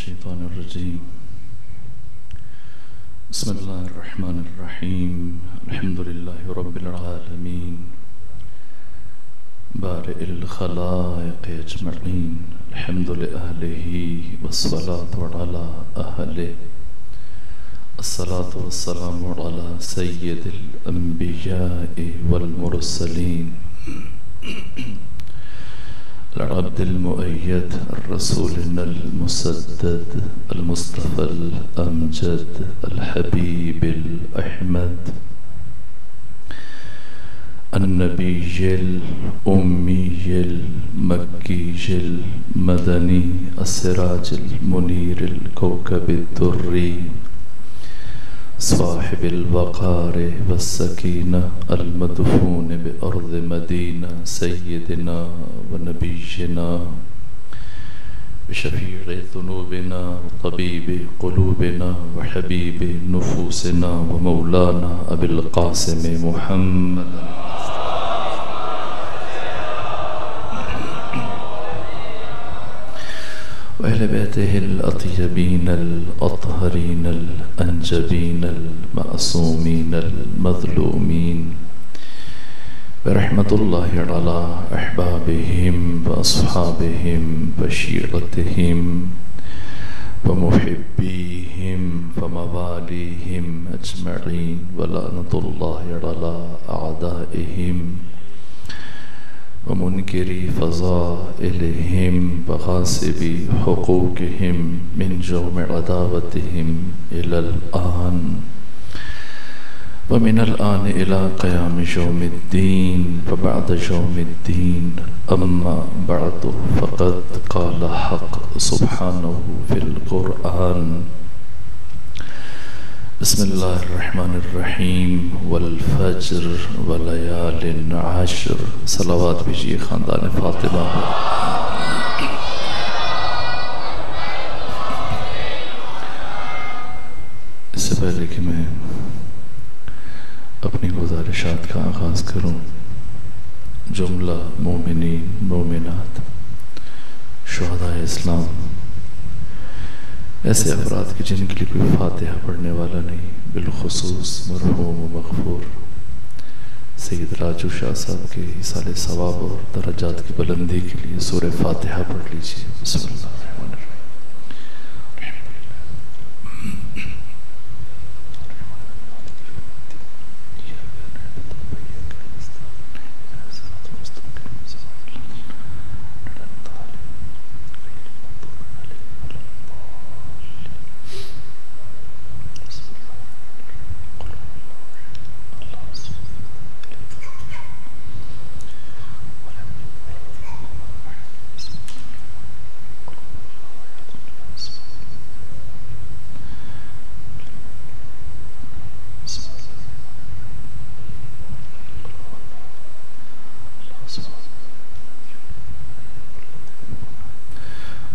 الشيطان الرجيم بسم الله الرحمن الرحيم الحمد لله رب العالمين بارئ الخلائق أجمعين الحمد لأهله والصلاة على أهله الصلاة والسلام على سيد الأنبياء والمرسلين العبد المؤيد الرسول المسدد المصطفى الأمجد الحبيب الأحمد النبي الأمي المكي المدني السراج المنير الكوكب الدري صاحب الوقار والسكينة المدفون بأرض مدينة سيدنا ونبينا بشفيع ذنوبنا وطبيب قلوبنا وحبيب نفوسنا ومولانا أبي القاسم محمد وأهل بيته الأطيبين الأطهرين الأنجبين المعصومين المظلومين برحمة الله على أحبابهم وأصحابهم وشيرتهم ومحبيهم ومواليهم أجمعين ولعنة الله على أعدائهم ومنكري فضائلهم وغاصبي حقوقهم من جوم عداوتهم إلى الآن ومن الآن إلى قيام يوم الدين وبعد يوم الدين أما بعد فقد قال حق سبحانه في القرآن بسم الله الرحمن الرحيم والفجر وليال عشر صلوات بجی خاندان فاطمہ اس سے پہلے کہ میں اپنی گزارشات کا آغاز کروں جملہ مومنین مومنات شہداء اسلام ایسے افراد کی جن کے لیے کوئی فاتحہ پڑھنے والا نہیں بالخصوص مرحوم و مغفور سید راجو شاہ صاحب کے ایصال ثواب اور درجات کی بلندی کے لیے سورہ فاتحہ پڑھ لیجیے بسم اللہ الرحمن الرحیم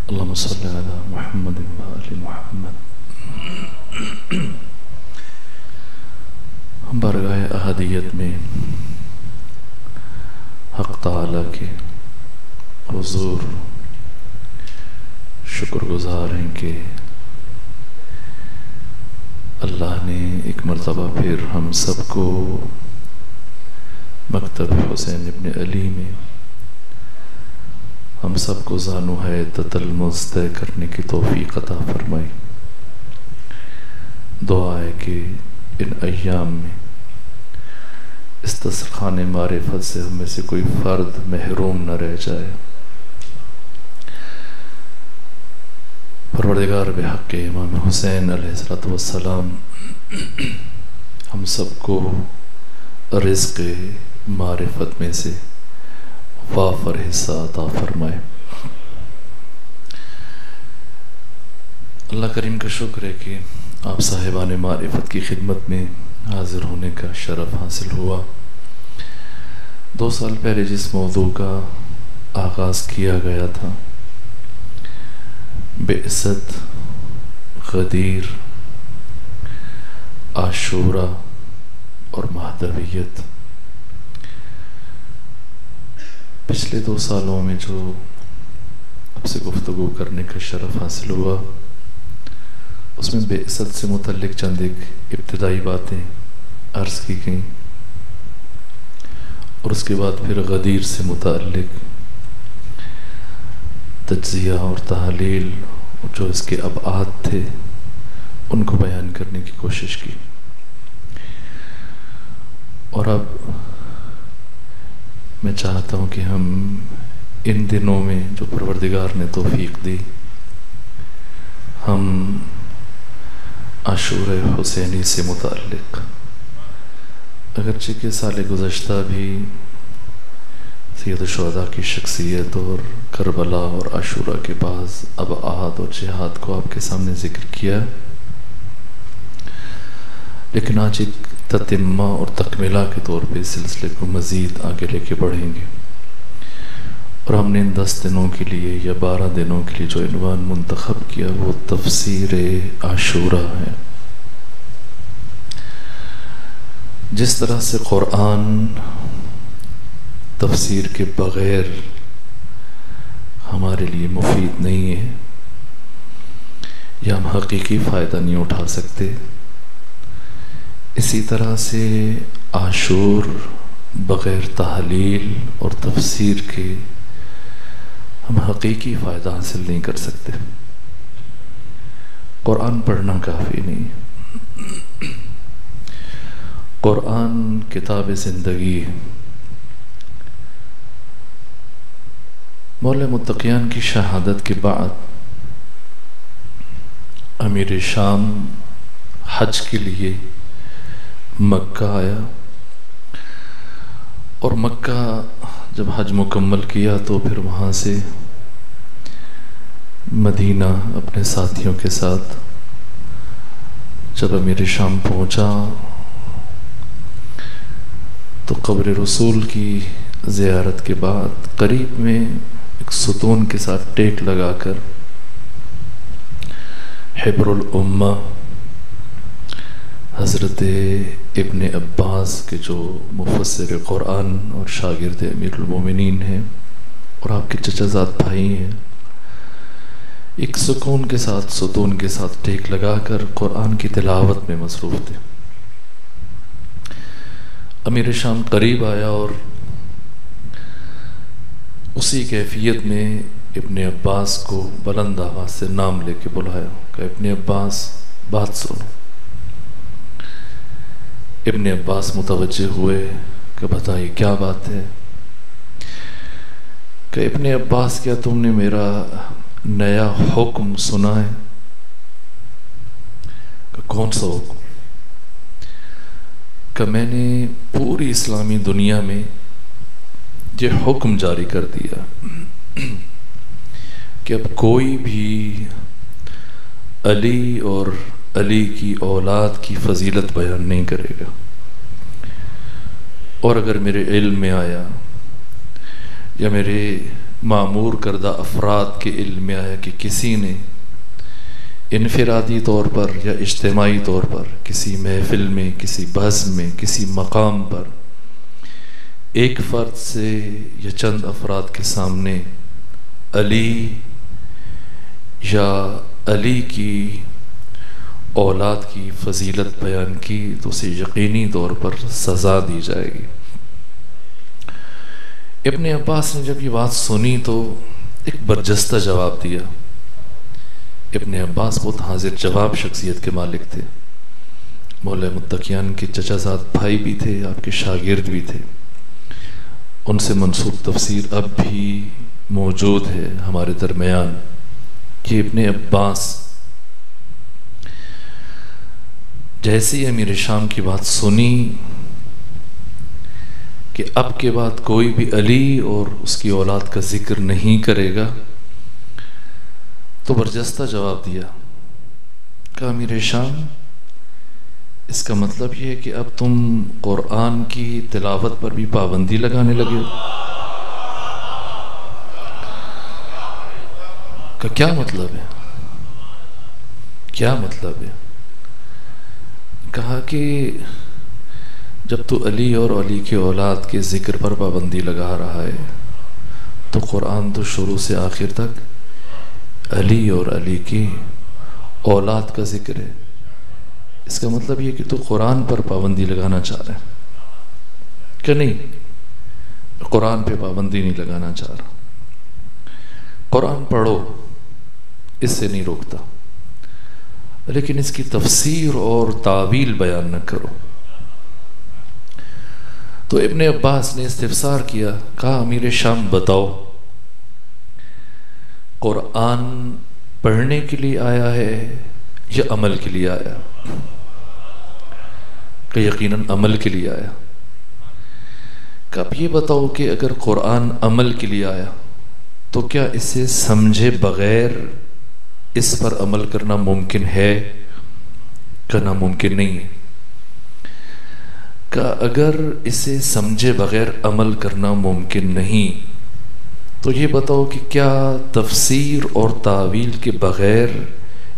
اللهم صل على محمد وآل محمد ہم بارگاہ احدیت میں حق تعالی کے حضور شکر گزار ہیں کہ اللہ نے ایک مرتبہ پھر ہم سب کو مکتب حسین ابن علی میں ہم سب کو زانو ہے تتلمذ طے کرنے کی توفیق عطا فرمائی دعا ہے کہ ان ایام میں اس دسترخوان معرفت سے ہم میں سے کوئی فرد محروم نہ رہ جائے پروردگار بحق امام حسین علیہ السلام ہم سب کو رزق معرفت میں سے وافر حصہ عطا فرمائے اللہ کریم کا شکر ہے کہ آپ صاحبان معرفت کی خدمت میں حاضر ہونے کا شرف حاصل ہوا 2 سال پہلے جس موضوع کا آغاز کیا گیا تھا بعثت غدیر عاشورہ اور مہدویت پچھلے 2 سالوں میں جو اب سے گفتگو کرنے کا شرف حاصل ہوا اس میں بعثت سے متعلق چند ایک ابتدائی باتیں عرض کی گئیں، اور اس کے بعد پھر غدیر سے متعلق تجزیہ اور تحلیل جو اس کے ابعاد تھے ان کو بیان کرنے کی کوشش کی۔ اور اب میں چاہتا ہوں کہ ہم ان دنوں میں جو پروردگار نے توفیق دی، ہم عاشورہ حسینی سے متعلق، اگرچہ کہ سال گزشتہ بھی سید الشہداء کی شخصیت اور کربلا اور عاشورہ کے بعض ابعاد اور جہاد کو آپ کے سامنے ذکر کیا، لیکن آج ایک تتمہ اور تکملہ کے طور پہ اس سلسلے کو مزید آگے لے کے بڑھیں گے، اور ہم نے ان 10 دنوں کے لیے یا 12 دنوں کے لیے جو عنوان منتخب کیا وہ تفسیر عاشورہ ہے۔ جس طرح سے قرآن تفسیر کے بغیر ہمارے لیے مفید نہیں ہے یا ہم حقیقی فائدہ نہیں اٹھا سکتے، اسی طرح سے عاشور بغیر تحلیل اور تفسیر کے ہم حقیقی فائدہ حاصل نہیں کر سکتے۔ قرآن پڑھنا کافی نہیں، قرآن کتاب زندگی ہے۔ مولا متقیان کی شہادت کے بعد امیر شام حج کے لیے مکہ آیا، اور مکہ جب حج مکمل کیا تو پھر وہاں سے مدینہ اپنے ساتھیوں کے ساتھ جب امیر شام پہنچا تو قبر رسول کی زیارت کے بعد قریب میں ایک ستون کے ساتھ ٹیک لگا کر حبر الامہ حضرت ابن عباس کے جو مفسر قرآن اور شاگرد امیر المومنین ہیں اور آپ کے چچا زاد بھائی ہیں، ایک ستون کے ساتھ ٹیک لگا کر قرآن کی تلاوت میں مصروف تھے۔ امیر شام قریب آیا اور اسی کیفیت میں ابن عباس کو بلند آواز سے نام لے کے بلایا کہ ابن عباس بات سنو۔ ابن عباس متوجہ ہوئے کہ بتائیے کیا بات ہے؟ کہ ابن عباس کیا تم نے میرا نیا حکم سنا ہے؟ کہ کون سا حکم؟ کہ میں نے پوری اسلامی دنیا میں یہ حکم جاری کر دیا کہ اب کوئی بھی علی اور علی کی اولاد کی فضیلت بیان نہیں کرے گا، اور اگر میرے علم میں آیا یا میرے معمور کردہ افراد کے علم میں آیا کہ کسی نے انفرادی طور پر یا اجتماعی طور پر کسی محفل میں، کسی بزم میں، کسی مقام پر ایک فرد سے یا چند افراد کے سامنے علی یا علی کی اولاد کی فضیلت بیان کی تو اسے یقینی طور پر سزا دی جائے گی۔ ابن عباس نے جب یہ بات سنی تو ایک برجستہ جواب دیا۔ ابن عباس بہت حاضر جواب شخصیت کے مالک تھے، مولا متقیان کے چچا زاد بھائی بھی تھے، آپ کے شاگرد بھی تھے، ان سے منسوب تفسیر اب بھی موجود ہے ہمارے درمیان۔ کہ ابن عباس جیسی امیر شام کی بات سنی کہ اب کے بعد کوئی بھی علی اور اس کی اولاد کا ذکر نہیں کرے گا تو برجستہ جواب دیا کہ امیر شام اس کا مطلب یہ ہے کہ اب تم قرآن کی تلاوت پر بھی پابندی لگانے لگے ہو۔ کہ کیا مطلب ہے؟ کیا مطلب ہے؟ کہا کہ جب تو علی اور علی کے اولاد کے ذکر پر پابندی لگا رہا ہے تو قرآن تو شروع سے آخر تک علی اور علی کی اولاد کا ذکر ہے، اس کا مطلب یہ کہ تو قرآن پر پابندی لگانا چاہ رہے ہیں کہ نہیں؟ قرآن پہ پابندی نہیں لگانا چاہ رہا۔ قرآن پڑھو، اس سے نہیں روکتا، لیکن اس کی تفسیر اور تعویل بیان نہ کرو۔ تو ابن عباس نے استفسار کیا، کہا امیر شام بتاؤ، قرآن پڑھنے کے لیے آیا ہے یا عمل کے لیے آیا؟ کہ یقیناً عمل کے لیے آیا۔ کہ اب یہ بتاؤ کہ اگر قرآن عمل کے لیے آیا تو کیا اسے سمجھے بغیر اس پر عمل کرنا ممکن ہے کہ ناممکن نہیں ہے؟ کہ اگر اسے سمجھے بغیر عمل کرنا ممکن نہیں تو یہ بتاؤ کہ کیا تفسیر اور تعویل کے بغیر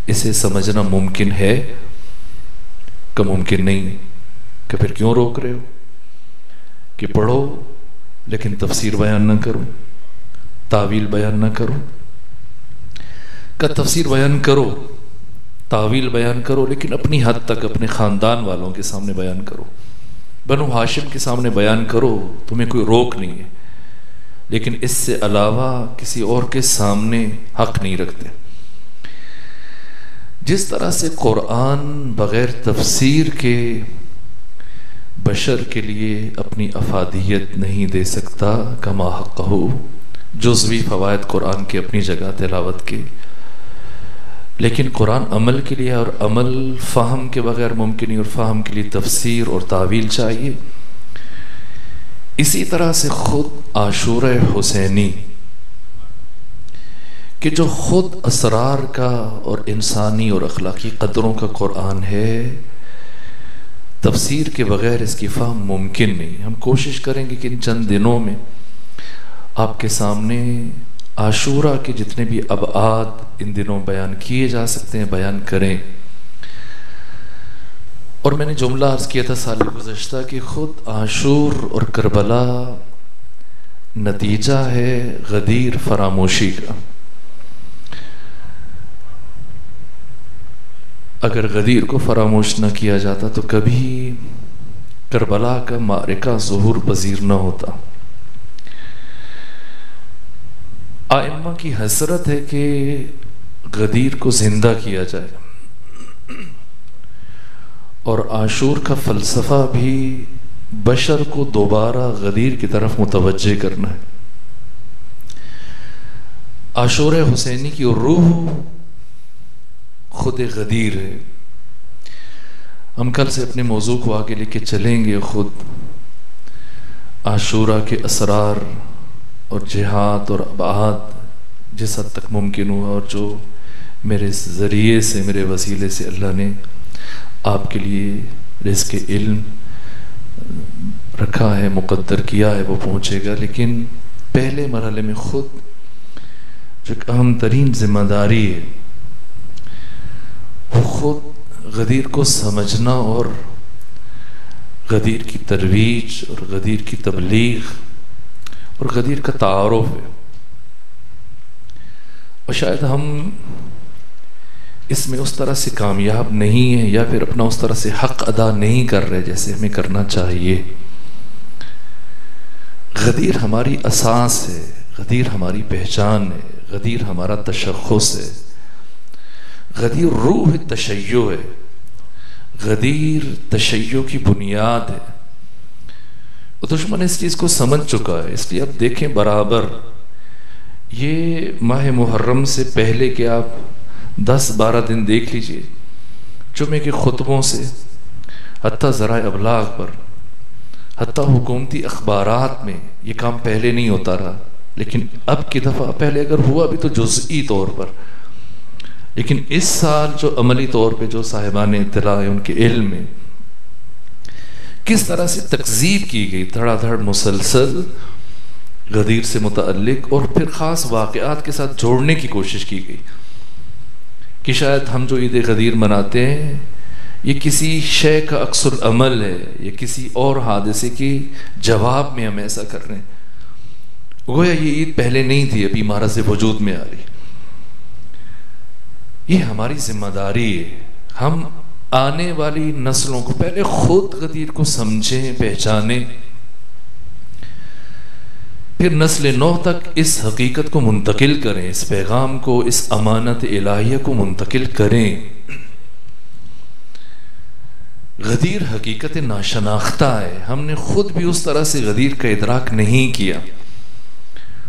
اسے سمجھنا ممکن ہے کہ ممکن نہیں؟ کہ پھر کیوں روک رہے ہو کہ پڑھو لیکن تفسیر بیان نہ کرو، تعویل بیان نہ کرو؟ کہ تفسیر بیان کرو، تعویل بیان کرو، لیکن اپنی حد تک اپنے خاندان والوں کے سامنے بیان کرو، بنو ہاشم کے سامنے بیان کرو، تمہیں کوئی روک نہیں ہے، لیکن اس سے علاوہ کسی اور کے سامنے حق نہیں رکھتے۔ جس طرح سے قرآن بغیر تفسیر کے بشر کے لیے اپنی افادیت نہیں دے سکتا، کما حقہ، جزوی فوائد قرآن کی اپنی جگہ تلاوت کی، لیکن قرآن عمل کے لیے، اور عمل فہم کے بغیر ممکن نہیں، اور فہم کے لیے تفسیر اور تعویل چاہیے۔ اسی طرح سے خود عاشورہ حسینی کہ جو خود اسرار کا اور انسانی اور اخلاقی قدروں کا قرآن ہے، تفسیر کے بغیر اس کی فہم ممکن نہیں۔ ہم کوشش کریں گے کہ ان چند دنوں میں آپ کے سامنے عاشورہ کے جتنے بھی ابعاد ان دنوں بیان کیے جا سکتے ہیں بیان کریں۔ اور میں نے جملہ عرض کیا تھا سال گزشتہ کہ خود عاشور اور کربلا نتیجہ ہے غدیر فراموشی کا۔ اگر غدیر کو فراموش نہ کیا جاتا تو کبھی کربلا کا معرکہ ظہور پذیر نہ ہوتا۔ ائمہ کی حسرت ہے کہ غدیر کو زندہ کیا جائے، اور عاشور کا فلسفہ بھی بشر کو دوبارہ غدیر کی طرف متوجہ کرنا ہے۔ عاشور حسینی کی روح خود غدیر ہے۔ ہم کل سے اپنے موضوع کو آگے لے کے چلیں گے، خود عاشورہ کے اسرار اور جہاد اور ابعاد جس حد تک ممکن ہوا، اور جو میرے ذریعے سے، میرے وسیلے سے اللہ نے آپ کے لیے رزق علم رکھا ہے، مقدر کیا ہے، وہ پہنچے گا۔ لیکن پہلے مرحلے میں خود جو اہم ترین ذمہ داری ہے وہ خود غدیر کو سمجھنا اور غدیر کی ترویج اور غدیر کی تبلیغ اور غدیر کا تعارف ہے۔ اور شاید ہم اس میں اس طرح سے کامیاب نہیں ہیں، یا پھر اپنا اس طرح سے حق ادا نہیں کر رہے جیسے ہمیں کرنا چاہیے۔ غدیر ہماری اساس ہے، غدیر ہماری پہچان ہے، غدیر ہمارا تشخص ہے، غدیر روح تشیع ہے، غدیر تشیع کی بنیاد ہے۔ دشمن اس چیز کو سمجھ چکا ہے، اس لیے آپ دیکھیں برابر یہ ماہ محرم سے پہلے کہ آپ 10-12 دن دیکھ لیجئے، جمعے کے خطبوں سے حتیٰ ذرائع ابلاغ پر، حتیٰ حکومتی اخبارات میں یہ کام پہلے نہیں ہوتا رہا، لیکن اب کی دفعہ پہلے اگر ہوا بھی تو جزئی طور پر، لیکن اس سال جو عملی طور پہ جو صاحبان اطلاع ان کے علم میں کس طرح سے تکذیب کی گئی، دھڑا دھڑ مسلسل غدیر سے متعلق، اور پھر خاص واقعات کے ساتھ جوڑنے کی کوشش کی گئی کہ شاید ہم جو عید غدیر مناتے ہیں یہ کسی شے کا عکس العمل ہے، یا کسی اور حادثے کے جواب میں ہم ایسا کر رہے ہیں، گویا یہ عید پہلے نہیں تھی، ابھی مرض وجود میں آ رہی۔ یہ ہماری ذمہ داری ہے. ہم آنے والی نسلوں کو پہلے خود غدیر کو سمجھیں، پہچانیں، پھر نسل نو تک اس حقیقت کو منتقل کریں، اس پیغام کو، اس امانت الہیہ کو منتقل کریں. غدیر حقیقت ناشناختہ ہے، ہم نے خود بھی اس طرح سے غدیر کا ادراک نہیں کیا،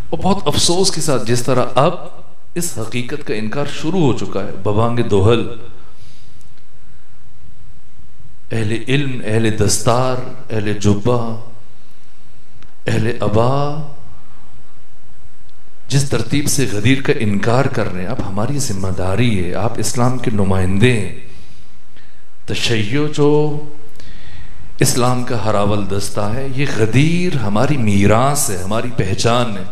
اور بہت افسوس کے ساتھ جس طرح اب اس حقیقت کا انکار شروع ہو چکا ہے ببانگ دہل. اہل علم، اہل دستار، اہل جبہ، اہل ابا جس ترتیب سے غدیر کا انکار کر رہے ہیں، اب ہماری ذمہ داری ہے، آپ اسلام کے نمائندے ہیں. تشیع جو اسلام کا ہراول دستہ ہے، یہ غدیر ہماری میراث ہے، ہماری پہچان ہے.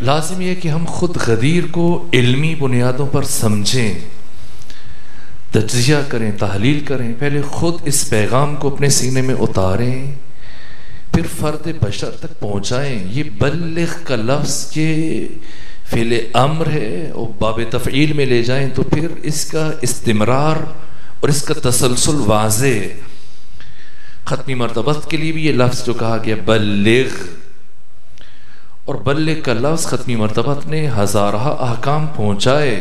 لازم یہ کہ ہم خود غدیر کو علمی بنیادوں پر سمجھیں، تجزیہ کریں، تحلیل کریں، پہلے خود اس پیغام کو اپنے سینے میں اتاریں، پھر فرد بشر تک پہنچائیں. یہ بلغ کا لفظ یہ فعل امر ہے، اور باب تفعیل میں لے جائیں تو پھر اس کا استمرار اور اس کا تسلسل واضح ہے. ختمی مرتبت کے لیے بھی یہ لفظ جو کہا گیا بلغ، اور بلغ کا لفظ ختمی مرتبت نے ہزارہ احکام پہنچائے،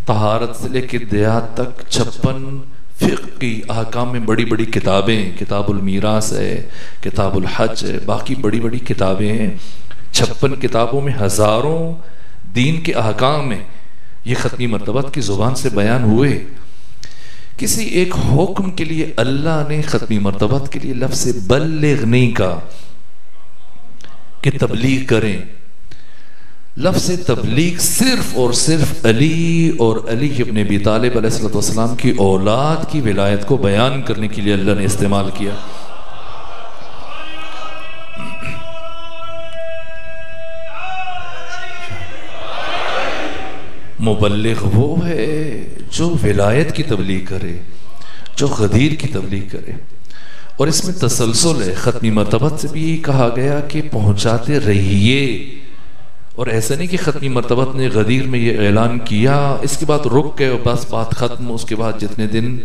طہارت سے لے کے دیات تک 56 فقہی احکام میں بڑی بڑی کتابیں، کتاب المیراث ہے، کتاب الحج ہے، باقی بڑی بڑی کتابیں ہیں. 56 کتابوں میں ہزاروں دین کے احکام ہیں، یہ ختمی مرتبت کی زبان سے بیان ہوئے. کسی ایک حکم کے لیے اللہ نے ختمی مرتبت کے لیے لفظ بلغ نہیں کہا کہ تبلیغ کریں. لفظ تبلیغ صرف اور صرف علی اور علی ابن ابی طالب علیہ السلام کی اولاد کی ولایت کو بیان کرنے کے لیے اللہ نے استعمال کیا. مبلغ وہ ہے جو ولایت کی تبلیغ کرے، جو غدیر کی تبلیغ کرے، اور اس میں تسلسل ہے. ختمی مرتبت سے بھی کہا گیا کہ پہنچاتے رہیے، اور ایسا نہیں کہ ختمی مرتبت نے غدیر میں یہ اعلان کیا اس کے بعد رک گئے اور بس بات ختم، اس کے بعد جتنے دن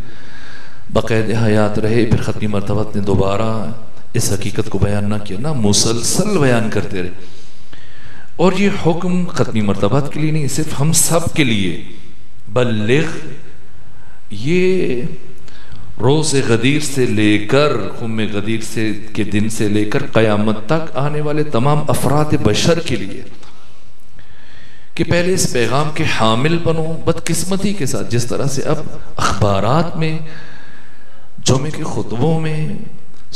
بقید حیات رہے پھر ختمی مرتبت نے دوبارہ اس حقیقت کو بیان نہ کیا. نہ، مسلسل بیان کرتے رہے. اور یہ حکم ختمی مرتبت کے لیے نہیں، صرف ہم سب کے لیے. بلغ یہ روز غدیر سے لے کر، خم غدیر سے کے دن سے لے کر قیامت تک آنے والے تمام افراد بشر کے لیے، کہ پہلے اس پیغام کے حامل بنو. بدقسمتی کے ساتھ جس طرح سے اب اخبارات میں، جمعے کے خطبوں میں،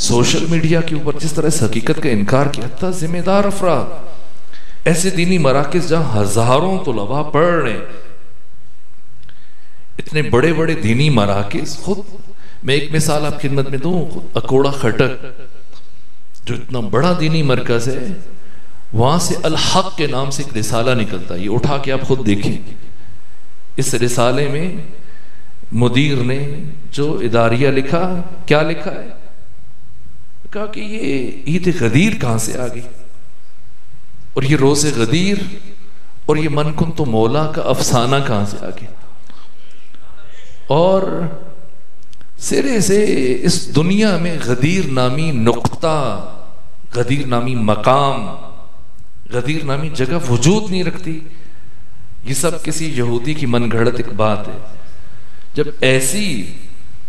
سوشل میڈیا کے اوپر جس طرح اس حقیقت کا انکار کیا، حتیٰ ذمہ دار افراد، ایسے دینی مراکز جہاں ہزاروں طلباء پڑھ رہے ہیں، اتنے بڑے بڑے دینی مراکز. خود میں ایک مثال آپ کی خدمت میں دوں، اکوڑا خٹک جو اتنا بڑا دینی مرکز ہے، وہاں سے الحق کے نام سے ایک رسالہ نکلتا ہے. یہ اٹھا کے آپ خود دیکھیں. اس رسالے میں مدیر نے جو اداریہ لکھا، کیا لکھا ہے؟ کہا کہ یہ عید غدیر کہاں سے آ گئی، اور یہ روز غدیر اور یہ من کن تو مولا کا افسانہ کہاں سے آ گیا. اور سرے سے اس دنیا میں غدیر نامی نقطہ، غدیر نامی مقام، غدیر نامی جگہ وجود نہیں رکھتی. یہ سب کسی یہودی کی من گھڑت ایک بات ہے. جب ایسی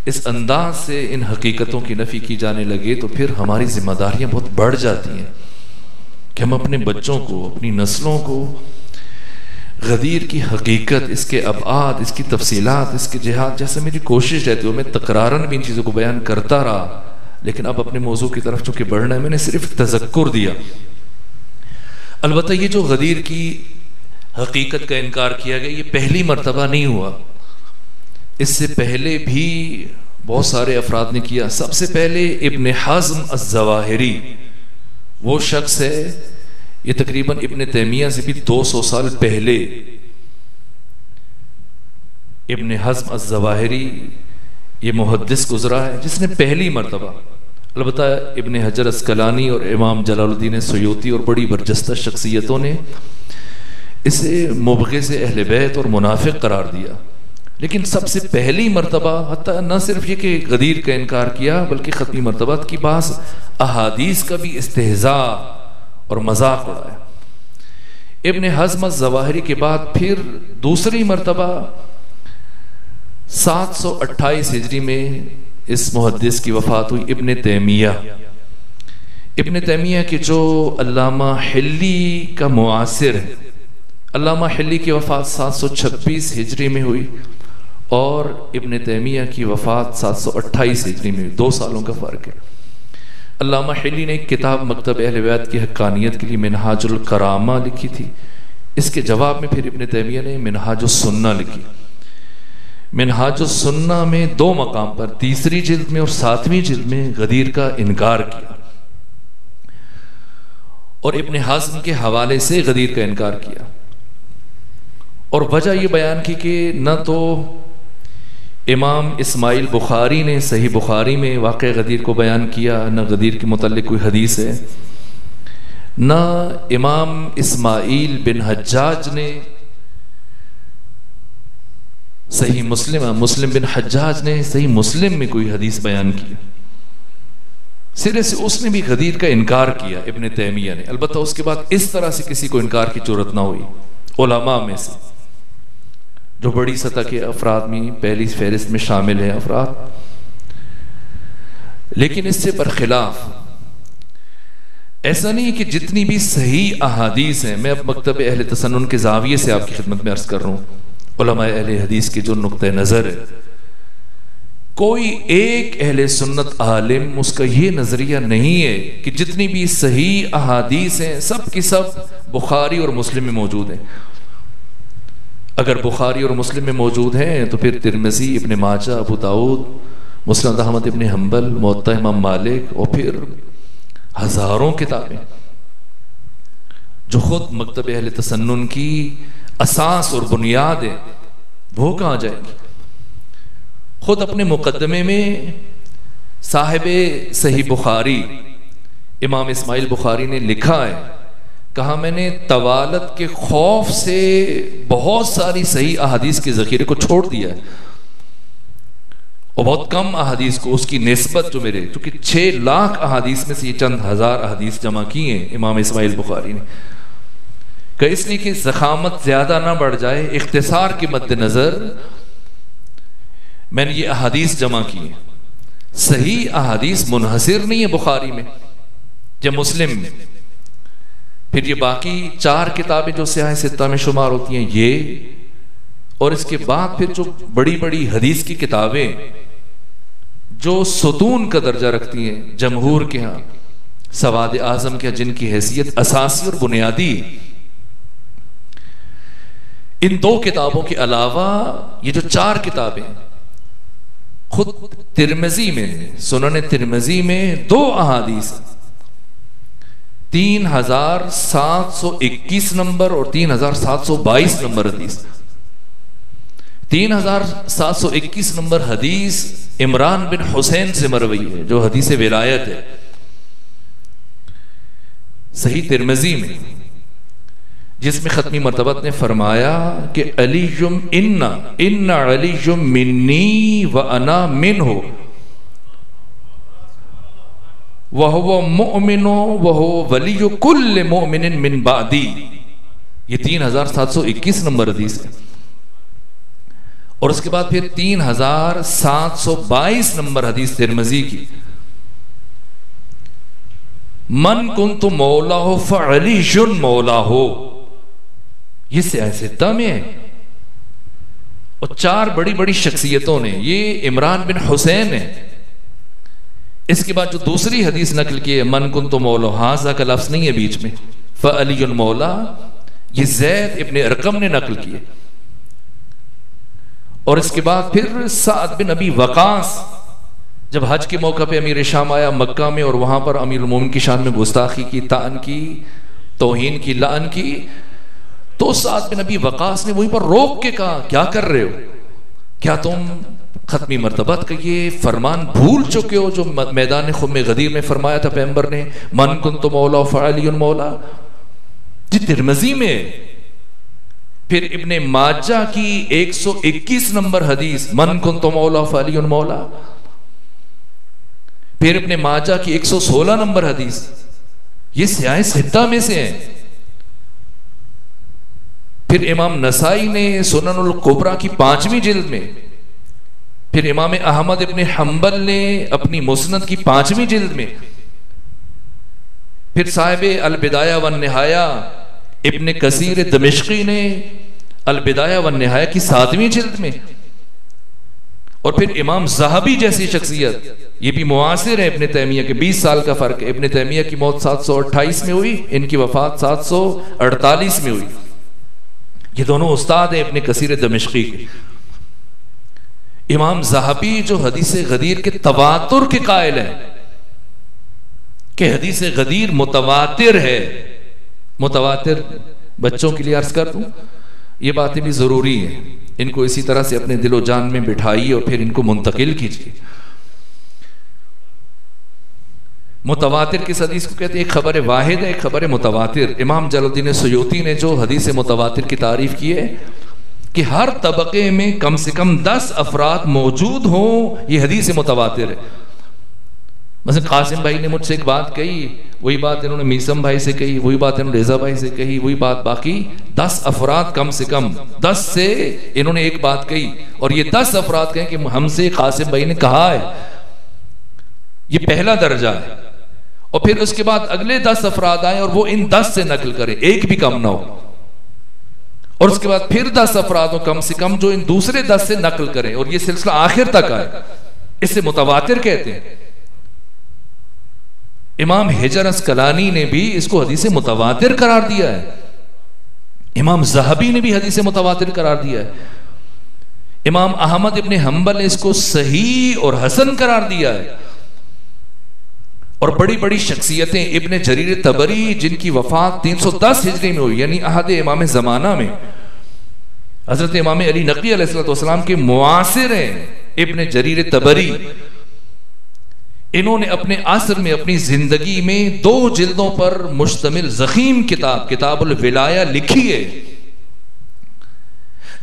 اس انداز سے ان حقیقتوں کی نفی کی جانے لگے تو پھر ہماری ذمہ داریاں بہت بڑھ جاتی ہیں کہ ہم اپنے بچوں کو، اپنی نسلوں کو غدیر کی حقیقت، اس کے ابعاد، اس کی تفصیلات، اس کے جہاد، جیسے میری کوشش رہتی ہے، میں تکرارن بھی ان چیزوں کو بیان کرتا رہا، لیکن اب اپنے موضوع کی طرف چونکہ بڑھنا ہے، میں نے صرف تذکر دیا. البتہ یہ جو غدیر کی حقیقت کا انکار کیا گیا، یہ پہلی مرتبہ نہیں ہوا. اس سے پہلے بھی بہت سارے افراد نے کیا. سب سے پہلے ابن حزم الظواہری، وہ شخص ہے، یہ تقریباً ابن تیمیہ سے بھی 200 سال پہلے. ابن حزم الظواہری یہ محدث گزرا ہے جس نے پہلی مرتبہ البتہ ابن حجر اسقلانی اور امام جلال الدین سیوطی اور بڑی برجستہ شخصیتوں نے اسے مبغض اہل بیت اور منافق قرار دیا، لیکن سب سے پہلی مرتبہ حتیٰ نہ صرف یہ کہ غدیر کا انکار کیا بلکہ ختمی مرتبات کی بعض احادیث کا بھی استہزاء اور مذاق اڑایا۔ ابن حزم الظواہری کے بعد پھر دوسری مرتبہ 728 ہجری میں اس محدث کی وفات ہوئی، ابن تیمیہ کے جو علامہ حلی کا معاصر ہے۔ علامہ حلی کی وفات 726 ہجری میں ہوئی اور ابن تیمیہ کی وفات 728 ہجری میں ہوئی، 2 سالوں کا فرق ہے۔ علامہ حلی نے ایک کتاب مکتب اہل بیت کی حقانیت کے لیے منہاج الکرامہ لکھی تھی، اس کے جواب میں پھر ابن تیمیہ نے منہاج السنہ لکھی۔ منہاج السنہ میں 2 مقام پر، تیسری جلد میں اور 7ویں جلد میں غدیر کا انکار کیا اور ابن حزم کے حوالے سے غدیر کا انکار کیا، اور وجہ یہ بیان کی کہ نہ تو امام اسماعیل بخاری نے صحیح بخاری میں واقع غدیر کو بیان کیا، نہ غدیر کے متعلق کوئی حدیث ہے، نہ امام اسماعیل بن حجاج نے صحیح مسلم بن حجاج نے صحیح مسلم میں کوئی حدیث بیان کی۔ سرے سے اس نے بھی غدیر کا انکار کیا ابن تیمیہ نے، البتہ اس کے بعد اس طرح سے کسی کو انکار کی جرات نہ ہوئی علماء میں سے، جو بڑی سطح کے افراد میں پہلی فہرست میں شامل ہیں افراد۔ لیکن اس سے برخلاف ایسا نہیں کہ جتنی بھی صحیح احادیث ہیں، میں اب مکتب اہل تسنن کے زاویے سے آپ کی خدمت میں عرض کر رہا ہوں، علماء اہل حدیث کے جو نقطہ نظر ہے، کوئی ایک اہل سنت عالم اس کا یہ نظریہ نہیں ہے کہ جتنی بھی صحیح احادیث ہیں سب کی سب بخاری اور مسلم میں موجود ہیں۔ اگر بخاری اور مسلم میں موجود ہیں تو پھر ترمذی، ابن ماجہ، ابو داؤد، مسند احمد ابن حنبل، موطا امام مالک، اور پھر ہزاروں کتابیں جو خود مکتب اہل تسنن کی اساس اور بنیاد ہے، وہ کہاں جائیں گی؟ خود اپنے مقدمے میں صاحب صحیح بخاری امام اسماعیل بخاری نے لکھا ہے، کہا میں نے طوالت کے خوف سے بہت ساری صحیح احادیث کے ذخیرے کو چھوڑ دیا ہے، اور بہت کم احادیث کو، اس کی نسبت جو میرے، چونکہ 6 لاکھ احادیث میں سے یہ چند ہزار احادیث جمع کی ہیں امام اسماعیل بخاری نے، کہ اس لیے کہ زخامت زیادہ نہ بڑھ جائے، اختصار کے مد نظر میں نے یہ احادیث جمع کی ہیں۔ صحیح احادیث منحصر نہیں ہے بخاری میں یا مسلم میں، پھر یہ باقی 4 کتابیں جو سیاہ ستہ میں شمار ہوتی ہیں یہ، اور اس کے بعد پھر جو بڑی بڑی حدیث کی کتابیں جو ستون کا درجہ رکھتی ہیں جمہور کے ہاں، سواد اعظم کے، جن کی حیثیت اساسی اور بنیادی، ان 2 کتابوں کے علاوہ یہ جو 4 کتابیں، خود ترمذی میں، سنن ترمذی میں 2 احادیث، 3721 نمبر اور 3722 نمبر حدیث۔ 3721 نمبر حدیث عمران بن حسین سے مروی ہے، جو حدیث ولایت ہے، صحیح ترمذی میں، جس میں ختمی مرتبت نے فرمایا کہ علی ان علی منی وانا منہ وہو مؤمن وہو ولی کل مؤمن من بعدی۔ یہ 3721 نمبر حدیث ہے، اور اس کے بعد پھر 3722 نمبر حدیث ترمذی کی، من کنت مولا ہو فعلی مولا ہو، یہ سیاست میں ہے، اور 4 بڑی بڑی شخصیتوں نے، یہ عمران بن حسین ہے۔ اس کے بعد جو دوسری حدیث نقل کی ہے، من کنت مولا، ہاذا کا لفظ نہیں ہے بیچ میں، فعلی مولا، یہ زید ابن ارقم نے نقل کی ہے، اور اس کے بعد پھر سعد بن ابی وقاص جب حج کے موقع پہ امیر شام آیا مکہ میں، اور وہاں پر امیر المومنین کی شان میں گستاخی کی، طعن کی، توہین کی، لعن کی، تو سعد بن ابی وقاص نے وہیں پر روک کے کہا کیا کر رہے ہو، کیا تم ختمی مرتبت کا یہ فرمان بھول چکے ہو جو میدان خم غدیر میں فرمایا تھا پیغمبر نے، من کنت مولا فعلی مولا، جی ترمذی میں. پھر ابن ماجہ کی 121 نمبر حدیث من کنت مولا فعلی مولا. پھر ابن ماجہ کی 116 نمبر حدیث، یہ سیاہ ستہ میں سے ہیں. پھر امام نسائی نے سنن الکبریٰ کی 5ویں جلد میں، پھر امام احمد ابن حنبل نے اپنی مسند کی 5ویں جلد میں، پھر صاحب البدایہ والنہایہ ابن کثیر دمشقی نے البدایہ والنہایہ کی 7ویں جلد میں، اور پھر امام ذہبی جیسی شخصیت، یہ بھی معاصر ہے ابن تیمیہ کے، 20 سال کا فرق ہے. ابن تیمیہ کی موت 728 میں ہوئی، ان کی وفات 748 میں ہوئی. یہ دونوں استاد ہیں ابن کثیر دمشقی کے. امام ذہبی جو حدیث غدیر کے تواتر کے قائل ہیں کہ حدیث غدیر متواتر ہے. متواتر بچوں کے لیے عرض کر دوں، یہ باتیں بھی ضروری ہیں، ان کو اسی طرح سے اپنے دل و جان میں بٹھائیے اور پھر ان کو منتقل کیجیے. متواتر کس حدیث کو کہتے ہیں؟ ایک خبر واحد ہے، ایک خبر متواتر. امام جلال الدین سیوطی نے جو حدیث متواتر کی تعریف کی ہے کہ ہر طبقے میں کم سے کم 10 افراد موجود ہوں، یہ حدیث متواتر ہے. مثلا قاسم بھائی نے مجھ سے ایک بات کہی، وہی بات انہوں نے میسم بھائی سے کہی، وہی بات انہوں نے رضا بھائی سے کہی، وہی بات باقی 10 افراد کم سے کم 10 سے انہوں نے ایک بات کہی، اور یہ 10 افراد کہیں کہ ہم سے قاسم بھائی نے کہا ہے. یہ پہلا درجہ ہے. اور پھر اس کے بعد اگلے 10 افراد آئیں اور وہ ان 10 سے نقل کریں، ایک بھی کم نہ ہو. اور اس کے بعد پھر 10 افراد ہو کم سے کم جو ان دوسرے 10 سے نقل کریں، اور یہ سلسلہ آخر تک آئے. اسے متواتر کہتے ہیں. امام حجر اسقلانی نے بھی اس کو حدیث متواتر قرار دیا ہے. امام ذہبی نے بھی حدیث متواتر قرار دیا ہے. امام احمد ابن حنبل نے اس کو صحیح اور حسن قرار دیا ہے. اور بڑی بڑی شخصیتیں، ابن جریر طبری جن کی وفات 310 ہجری میں ہوئی، یعنی عہد امام زمانہ میں، حضرت امام علی نقی علیہ السلام کے معاصر ہیں ابن جریر طبری. انہوں نے اپنے عصر میں اپنی زندگی میں 2 جلدوں پر مشتمل ضخیم کتاب الولایہ لکھی ہے،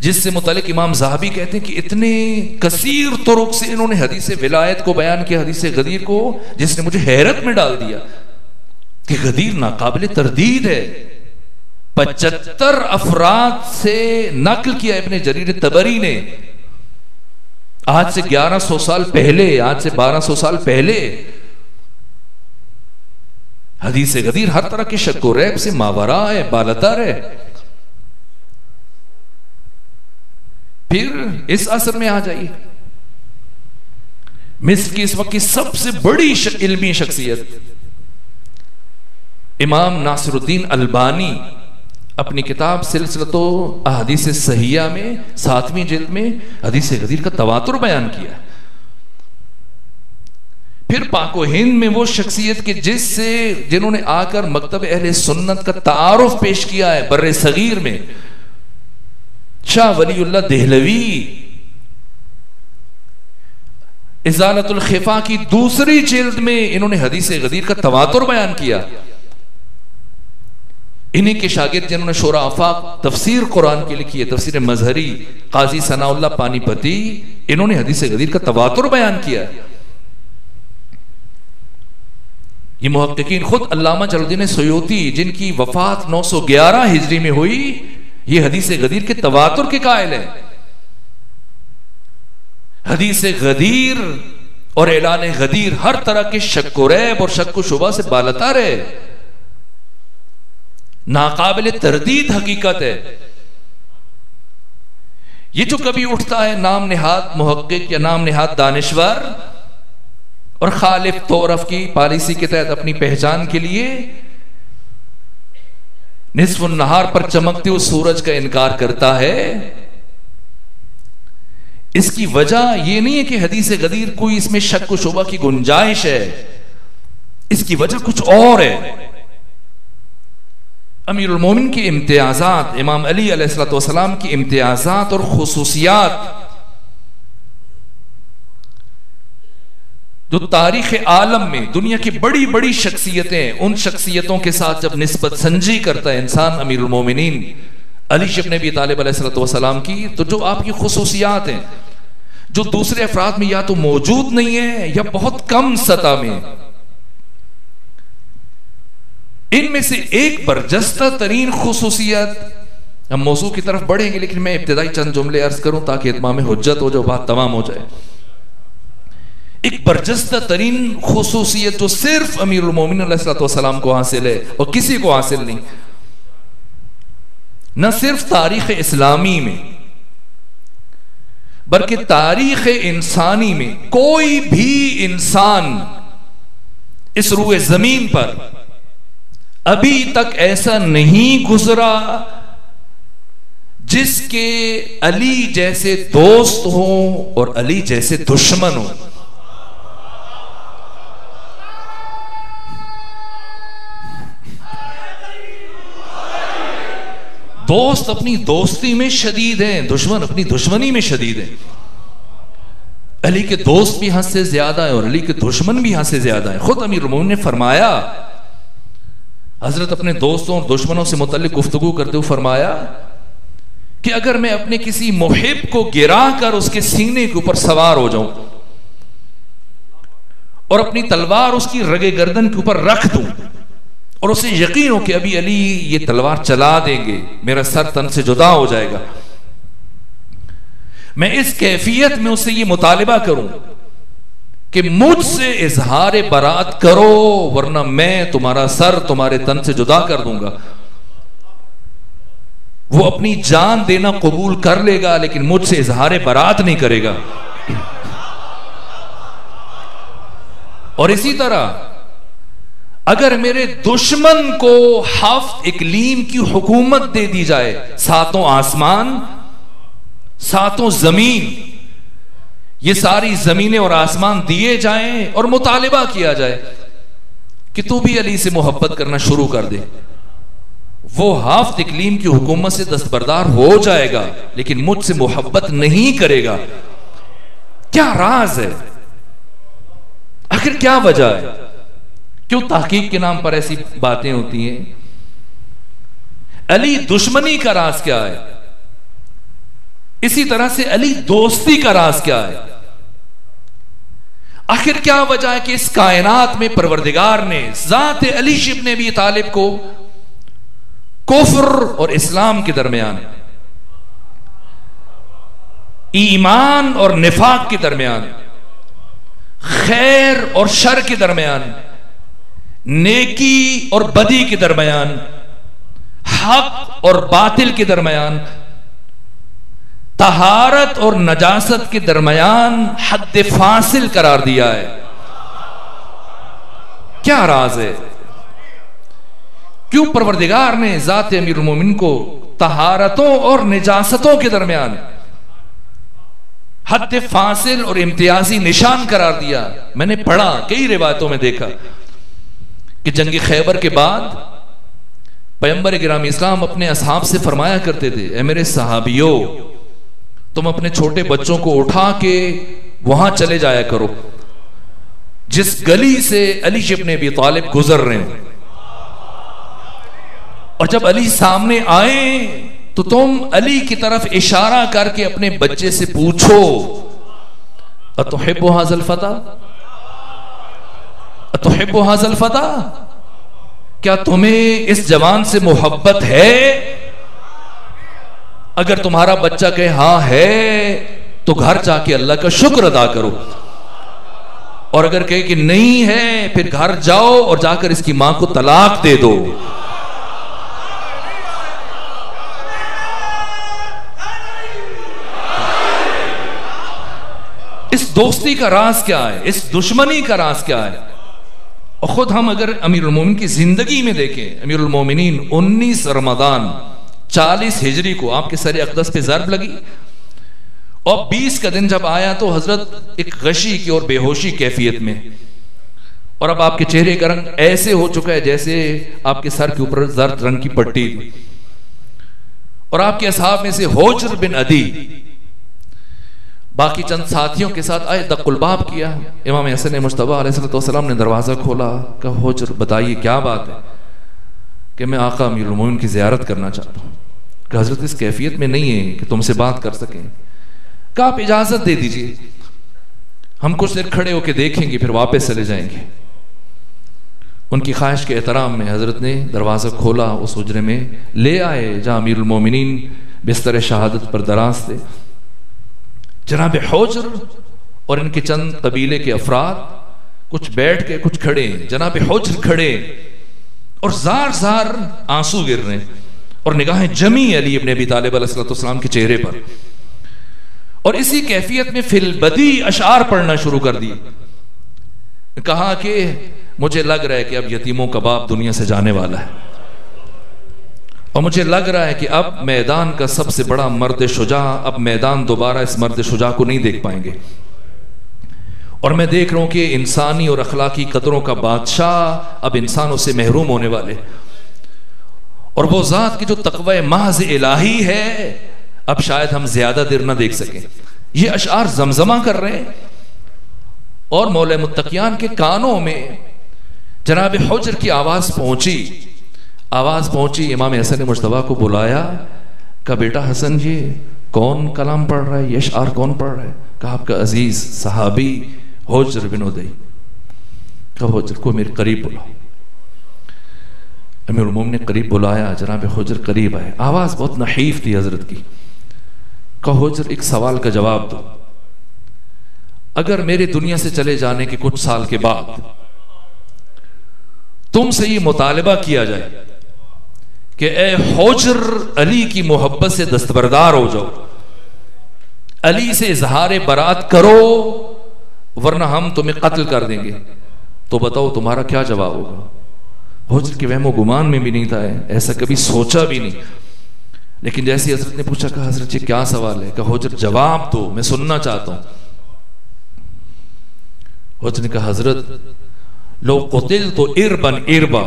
جس سے متعلق امام ذہبی کہتے ہیں کہ اتنے کثیر طرق سے انہوں نے حدیث ولایت کو بیان کیا، حدیث غدیر کو، جس نے مجھے حیرت میں ڈال دیا کہ غدیر ناقابل تردید ہے. 75 افراد سے نقل کیا ابن جریر طبری نے، آج سے 1100 سال پہلے، آج سے 1200 سال پہلے. حدیث غدیر ہر طرح کے شک و ریب سے ماورا ہے، بالاتر ہے. پھر اس عصر میں آ جائیے، مصر کی اس وقت کی سب سے بڑی علمی شخصیت امام ناصر الدین البانی اپنی کتاب سلسلۃ احادیث صحیحہ میں 7ویں جلد میں حدیث غدیر کا تواتر بیان کیا. پھر پاک و ہند میں وہ شخصیت کہ جنہوں نے آ کر مکتب اہل سنت کا تعارف پیش کیا ہے بر صغیر میں، شاہ ولی اللہ دہلوی ازالت الخفا کی 2 جلد میں انہوں نے حدیث غدیر کا تواتر بیان کیا. انہی کے شاگرد جنہوں نے شورا آفاق تفسیر قرآن کی لکھی ہے، تفسیر مظہری، قاضی ثناء اللہ پانی پتی، انہوں نے حدیث غدیر کا تواتر بیان کیا. یہ محققین خود علامہ جلال الدین سیوطی جن کی وفات 911 ہجری میں ہوئی، یہ حدیث غدیر کے تواتر کے قائل ہیں. حدیث غدیر اور اعلان غدیر ہر طرح کے شک و ریب اور شک و شبہ سے بالاتر ہے، ناقابل تردید حقیقت ہے. یہ جو کبھی اٹھتا ہے نام نہاد محقق یا نام نہاد دانشور اور خالف تعارف کی پالیسی کے تحت اپنی پہچان کے لیے نصف النہار پر چمکتے ہوئے سورج کا انکار کرتا ہے، اس کی وجہ یہ نہیں ہے کہ حدیث غدیر کوئی اس میں شک و شبہ کی گنجائش ہے، اس کی وجہ کچھ اور ہے. امیر المومن کی امتیازات، امام علی علیہ السلام کی امتیازات اور خصوصیات جو تاریخ عالم میں دنیا کی بڑی بڑی شخصیتیں، ان شخصیتوں کے ساتھ جب نسبت سنجی کرتا ہے انسان امیر المومنین علی ابن ابی طالب علیہ السلام کی، تو جو آپ کی خصوصیات ہیں جو دوسرے افراد میں یا تو موجود نہیں ہے یا بہت کم سطح میں، ان میں سے ایک برجستہ ترین خصوصیت، ہم موضوع کی طرف بڑھیں گے لیکن میں ابتدائی چند جملے عرض کروں تاکہ اتمام حجت ہو جائے، بات تمام ہو جائے۔ ایک برجستہ ترین خصوصیت جو صرف امیر المومنین علیہ السلام کو حاصل ہے اور کسی کو حاصل نہیں، نہ صرف تاریخ اسلامی میں بلکہ تاریخ انسانی میں کوئی بھی انسان اس روئے زمین پر ابھی تک ایسا نہیں گزرا جس کے علی جیسے دوست ہوں اور علی جیسے دشمن ہوں۔ دوست اپنی دوستی میں شدید ہیں، دشمن اپنی دشمنی میں شدید ہیں۔ علی کے دوست بھی حد سے زیادہ ہیں اور علی کے دشمن بھی حد سے زیادہ ہیں۔ خود امیر المومنین نے فرمایا، حضرت اپنے دوستوں اور دشمنوں سے متعلق گفتگو کرتے ہوئے فرمایا کہ اگر میں اپنے کسی محب کو گرا کر اس کے سینے کے اوپر سوار ہو جاؤں اور اپنی تلوار اس کی رگے گردن کے اوپر رکھ دوں اور اسے یقین ہو کہ ابھی علی یہ تلوار چلا دیں گے، میرا سر تن سے جدا ہو جائے گا، میں اس کیفیت میں اسے یہ مطالبہ کروں کہ مجھ سے اظہار برات کرو ورنہ میں تمہارا سر تمہارے تن سے جدا کر دوں گا، وہ اپنی جان دینا قبول کر لے گا لیکن مجھ سے اظہار برات نہیں کرے گا۔ اور اسی طرح اگر میرے دشمن کو ہفت اقلیم کی حکومت دے دی جائے، ساتوں آسمان ساتوں زمین، یہ ساری زمینیں اور آسمان دیے جائیں اور مطالبہ کیا جائے کہ تو بھی علی سے محبت کرنا شروع کر دے، وہ ہفت اقلیم کی حکومت سے دستبردار ہو جائے گا لیکن مجھ سے محبت نہیں کرے گا۔ کیا راز ہے؟ آخر کیا وجہ ہے؟ کیوں تحقیق کے نام پر ایسی باتیں ہوتی ہیں؟ علی دشمنی کا راز کیا ہے؟ اسی طرح سے علی دوستی کا راز کیا ہے؟ آخر کیا وجہ ہے کہ اس کائنات میں پروردگار نے ذات علی ابن ابی طالب کو کفر اور اسلام کے درمیان، ایمان اور نفاق کے درمیان، خیر اور شر کے درمیان، نیکی اور بدی کے درمیان، حق اور باطل کے درمیان، طہارت اور نجاست کے درمیان حد فاصل قرار دیا ہے؟ کیا راز ہے؟ کیوں پروردگار نے ذات امیر المومنین کو طہارتوں اور نجاستوں کے درمیان حد فاصل اور امتیازی نشان قرار دیا؟ میں نے پڑھا، کئی روایتوں میں دیکھا کہ جنگ خیبر کے بعد پیغمبر گرامی اسلام اپنے اصحاب سے فرمایا کرتے تھے، اے میرے صحابیوں، تم اپنے چھوٹے بچوں کو اٹھا کے وہاں چلے جایا کرو جس گلی سے علی ابن ابی طالب گزر رہے ہیں، اور جب علی سامنے آئیں تو تم علی کی طرف اشارہ کر کے اپنے بچے سے پوچھو، اتحب ھذا الفتى؟ اتحب ھذا الفتى؟ کیا تمہیں اس جوان سے محبت ہے؟ اگر تمہارا بچہ کہے ہاں ہے تو گھر جا کے اللہ کا شکر ادا کرو، اور اگر کہے کہ نہیں ہے پھر گھر جاؤ اور جا کر اس کی ماں کو طلاق دے دو۔ اس دوستی کا راز کیا ہے؟ اس دشمنی کا راز کیا ہے؟ اور خود ہم اگر امیر المومنین کی زندگی میں دیکھیں، امیر المومنین 19 رمضان 40 ہجری کو آپ کے سر اقدس پہ ضرب لگی اور 20 کا دن جب آیا تو حضرت ایک غشی کی اور بے ہوشی کیفیت میں، اور اب آپ کے چہرے کا رنگ ایسے ہو چکا ہے جیسے آپ کے سر کے اوپر زرد رنگ کی پٹی تھی، اور آپ کے اصحاب میں سے حجر بن عدی باقی چند ساتھیوں کے ساتھ آئے، دق الباب کیا، امام حسن مجتبیٰ علیہ السلام نے دروازہ کھولا، کہا حجر بتائیے کیا بات ہے؟ کہ میں آقا امیر المومنین کی زیارت کرنا چاہتا ہوں۔ کہ حضرت اس کیفیت میں نہیں ہے کہ تم سے بات کر سکیں، کہ آپ اجازت دے دیجئے، ہم کچھ دیر کھڑے ہو کے دیکھیں گے پھر واپس چلے جائیں گے۔ ان کی خواہش کے احترام میں حضرت نے دروازہ کھولا، اس حجرے میں لے آئے جہاں امیر المومنین بستر شہادت پر دراز تھے۔ جناب حجر اور ان کے چند قبیلے کے افراد کچھ بیٹھ کے کچھ کھڑے ہیں، جناب حجر کھڑے اور زار زار آنسو گر رہے ہیں اور نگاہیں جمی علی ابن ابی طالب علیہ السلام کے چہرے پر، اور اسی کیفیت میں فی البدی اشعار پڑھنا شروع کر دی۔ کہا کہ مجھے لگ رہا ہے کہ اب یتیموں کا باپ دنیا سے جانے والا ہے، اور مجھے لگ رہا ہے کہ اب میدان کا سب سے بڑا مرد شجاع، اب میدان دوبارہ اس مرد شجاع کو نہیں دیکھ پائیں گے، اور میں دیکھ رہا ہوں کہ انسانی اور اخلاقی قدروں کا بادشاہ اب انسانوں سے محروم ہونے والے، اور وہ ذات کی جو تقوی محض الہی ہے اب شاید ہم زیادہ دیر نہ دیکھ سکیں۔ یہ اشعار زمزمہ کر رہے ہیں، اور مولا متقیان کے کانوں میں جناب حجر کی آواز پہنچی۔ امام حسن مجتبیٰ کو بلایا، کہا بیٹا حسن یہ کون کلام پڑھ رہا ہے، یہ اشعار کون پڑھ رہا ہے؟ کہا آپ کا عزیز صحابی حجر بن ادی۔ کہا حجر کو میرے قریب بلاؤ۔ امیر المومنین نے قریب بلایا، جناب حجر قریب آئے، آواز بہت نحیف تھی حضرت کی۔ کہا حجر ایک سوال کا جواب دو، اگر میرے دنیا سے چلے جانے کے کچھ سال کے بعد تم سے یہ مطالبہ کیا جائے کہ اے حجر علی کی محبت سے دستبردار ہو جاؤ، علی سے اظہار برات کرو ورنہ ہم تمہیں قتل کر دیں گے، تو بتاؤ تمہارا کیا جواب ہوگا؟ حجر کے وہم و گمان میں بھی نہیں تھا، ایسا کبھی سوچا بھی نہیں، لیکن جیسے حضرت نے پوچھا، کہا حضرت یہ کیا سوال ہے؟ کہا حجر جواب دو، میں سننا چاہتا ہوں۔ حجر نے کہا حضرت لو قتلت اربا اربا،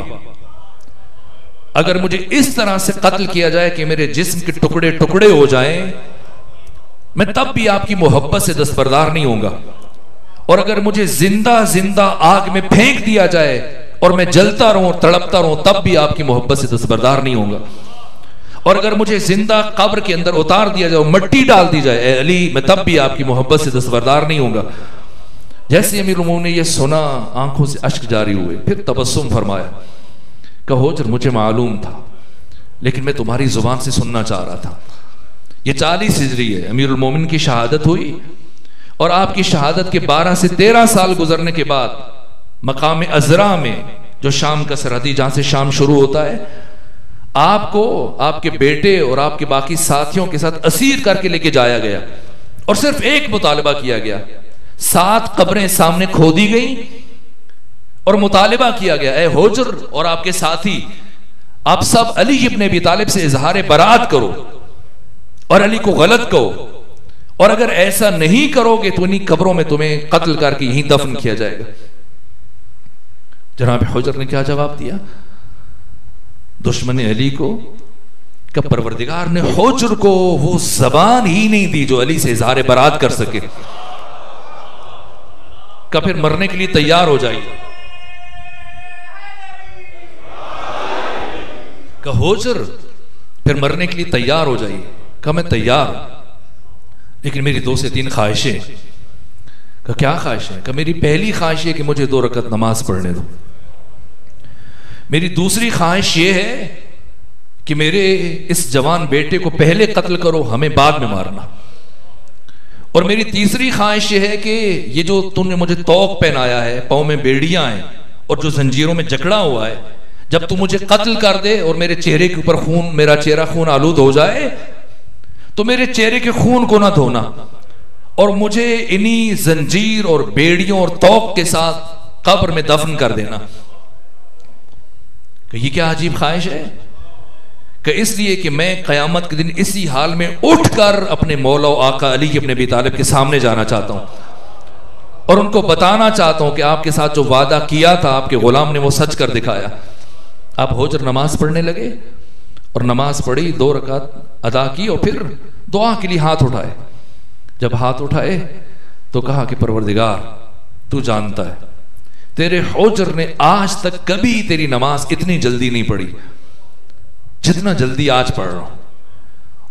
اگر مجھے اس طرح سے قتل کیا جائے کہ میرے جسم کے ٹکڑے ٹکڑے ہو جائیں، میں تب بھی آپ کی محبت سے دستبردار نہیں ہوں گا، اور اگر مجھے زندہ زندہ آگ میں پھینک دیا جائے اور میں جلتا رہوں اور تڑپتا رہوں تب بھی آپ کی محبت سے دستبردار نہیں ہوں گا، اور اگر مجھے زندہ قبر کے اندر اتار دیا جائے اور مٹی ڈال دی جائے اے علی، میں تب بھی آپ کی محبت سے دستبردار نہیں ہوں گا۔ جیسے امیر المومنین نے یہ سنا آنکھوں سے اشک جاری ہوئے، پھر تبسم فرمایا کہ حجر مجھے معلوم تھا لیکن میں تمہاری زبان سے سننا چاہ رہا تھا۔ یہ 40 ہجری ہے، امیر المومنین کی شہادت ہوئی، اور آپ کی شہادت کے 12 سے 13 سال گزرنے کے بعد مقام عزرا میں جو شام کا سرحدی جہاں سے شام شروع ہوتا ہے، آپ کو آپ کے بیٹے اور آپ کے باقی ساتھیوں کے ساتھ اسیر کر کے لے کے جایا گیا، اور صرف ایک مطالبہ کیا گیا، 7 قبریں سامنے کھودی گئیں اور مطالبہ کیا گیا اے حجر اور آپ کے ساتھی، آپ سب علی ابن ابی طالب سے اظہار برات کرو اور علی کو غلط کہو، اور اگر ایسا نہیں کرو گے تو انہی قبروں میں تمہیں قتل کر کے یہیں دفن کیا جائے گا۔ جناب حجر نے کیا جواب دیا دشمن علی کو؟ کہ پروردگار نے حجر کو وہ زبان ہی نہیں دی جو علی سے اظہار برات کر سکے، کہ پھر مرنے کے لیے تیار ہو جائیے۔ کہ حجر پھر مرنے کے لیے تیار ہو جائیے۔ کہ میں تیار ہوں لیکن میری 2 سے 3 خواہشیں۔ کہ کیا خواہش ہے؟ کہ میری پہلی خواہش ہے کہ مجھے 2 رکعت نماز پڑھنے دو، میری دوسری خواہش یہ ہے کہ میرے اس جوان بیٹے کو پہلے قتل کرو، ہمیں بعد میں مارنا، اور میری تیسری خواہش یہ ہے کہ یہ جو تم نے مجھے توق پہنایا ہے، پاؤں میں بیڑیاں ہیں اور جو زنجیروں میں جکڑا ہوا ہے، جب تم مجھے قتل کر دے اور میرے چہرے کے اوپر خون، میرا چہرہ خون آلود ہو جائے تو میرے چہرے کے خون کو نہ دھونا اور مجھے انہی زنجیر اور بیڑیوں اور توق کے ساتھ قبر میں دفن کر دینا۔ کہ یہ کیا عجیب خواہش ہے؟ کہ اس لیے کہ میں قیامت کے دن اسی حال میں اٹھ کر اپنے مولا و آقا علی ابن ابی طالب کے سامنے جانا چاہتا ہوں اور ان کو بتانا چاہتا ہوں کہ آپ کے ساتھ جو وعدہ کیا تھا آپ کے غلام نے وہ سچ کر دکھایا۔ آپ حجر نماز پڑھنے لگے اور نماز پڑھی، 2 رکعت ادا کی اور پھر دعا کے لیے ہاتھ اٹھائے۔ جب ہاتھ اٹھائے تو کہا کہ پروردگار تو جانتا ہے تیرے حجر نے آج تک کبھی تیری نماز اتنی جلدی نہیں پڑھی جتنا جلدی آج پڑھ رہا ہوں،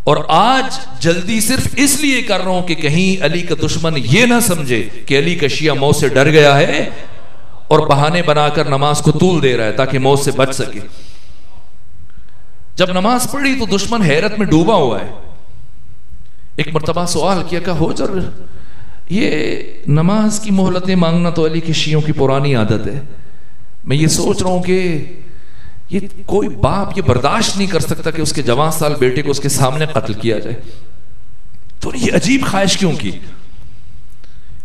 اور آج جلدی صرف اس لیے کر رہا ہوں کہ کہیں علی کا دشمن یہ نہ سمجھے کہ علی کا شیعہ موت سے ڈر گیا ہے اور بہانے بنا کر نماز کو طول دے رہا ہے تاکہ موت سے بچ سکے۔ جب نماز پڑھی تو دشمن حیرت میں ڈوبا ہوا ہے۔ ایک مرتبہ سوال کیا کہ حجر یہ نماز کی مہلتیں مانگنا تو علی کے شیعوں کی پرانی عادت ہے، میں یہ سوچ رہا ہوں کہ یہ کوئی باپ یہ برداشت نہیں کر سکتا کہ اس کے جوان سال بیٹے کو اس کے سامنے قتل کیا جائے، تو یہ عجیب خواہش کیوں کی؟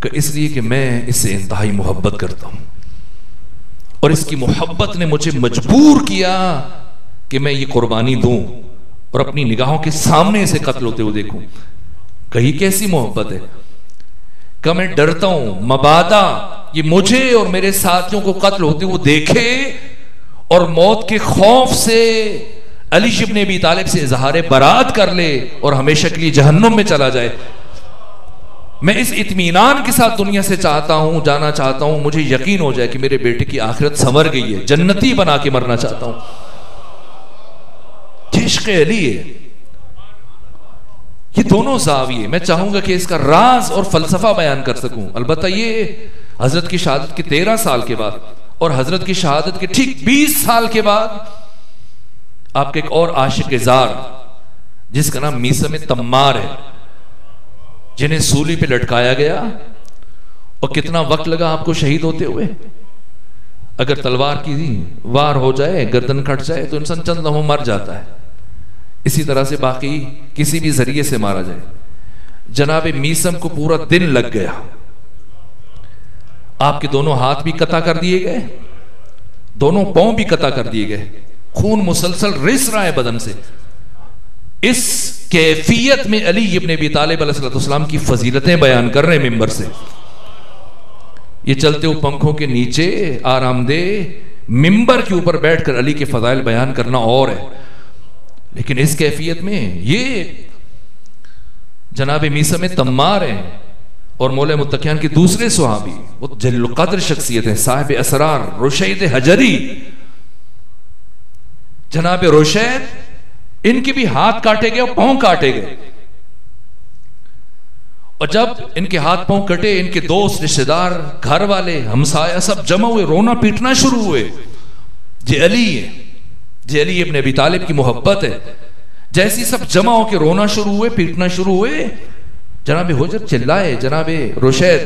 کہ اس لیے کہ میں اس سے انتہائی محبت کرتا ہوں اور اس کی محبت نے مجھے مجبور کیا کہ میں یہ قربانی دوں اور اپنی نگاہوں کے سامنے سے قتل ہوتے ہوئے دیکھوں۔ کہیں کیسی محبت ہے کہ میں ڈرتا ہوں مبادا یہ مجھے اور میرے ساتھیوں کو قتل ہوتے ہوئے دیکھے اور موت کے خوف سے علی ابن ابی طالب سے اظہار برات کر لے اور ہمیشہ کے لیے جہنم میں چلا جائے۔ میں اس اطمینان کے ساتھ دنیا سے جانا چاہتا ہوں، مجھے یقین ہو جائے کہ میرے بیٹے کی آخرت سنور گئی ہے، جنتی بنا کے مرنا چاہتا ہوں۔ عشق علی ہے یہ دونوں زاویے، میں چاہوں گا کہ اس کا راز اور فلسفہ بیان کر سکوں۔ البتہ یہ حضرت کی شہادت کے 13 سال کے بعد اور حضرت کی شہادت کے ٹھیک 20 سال کے بعد آپ کے ایک اور عاشق زار جس کا نام میثم تمار ہے، جنہیں سولی پہ لٹکایا گیا، اور کتنا وقت لگا آپ کو شہید ہوتے ہوئے؟ اگر تلوار کی وار ہو جائے، گردن کٹ جائے تو انسان چند لمحوں مر جاتا ہے، اسی طرح سے باقی کسی بھی ذریعے سے مارا جائے۔ جناب میثم کو پورا دن لگ گیا، آپ کے دونوں ہاتھ بھی قطع کر دیے گئے، دونوں پاؤں بھی قطع کر دیے گئے، خون مسلسل رس رہا ہے بدن سے۔ اس کیفیت میں علی ابن ابی طالب علیہ السلام کی فضیلتیں بیان کر رہے ہیں ممبر سے۔ یہ چلتے ہوئے پنکھوں کے نیچے آرام دہ ممبر کے اوپر بیٹھ کر علی کے فضائل بیان کرنا اور ہے، لیکن اس کیفیت میں یہ جناب میثم تمار ہیں اور مولا متقیان کے دوسرے صحابی، وہ جلیل القدر شخصیت ہیں، صاحب اسرار رشید حجری، جناب رشید، ان کے بھی ہاتھ کاٹے گئے اور پاؤں کاٹے گئے، اور جب ان کے ہاتھ پاؤں کٹے ان کے دوست رشتہ دار گھر والے ہمسایہ سب جمع ہوئے، رونا پیٹنا شروع ہوئے۔ یہ علی ہے، یہ علی ابن ابی طالب کی محبت ہے۔ جیسی سب جمع ہو کے رونا شروع ہوئے، پیٹنا شروع ہوئے، جناب حجر چلائے جناب رشید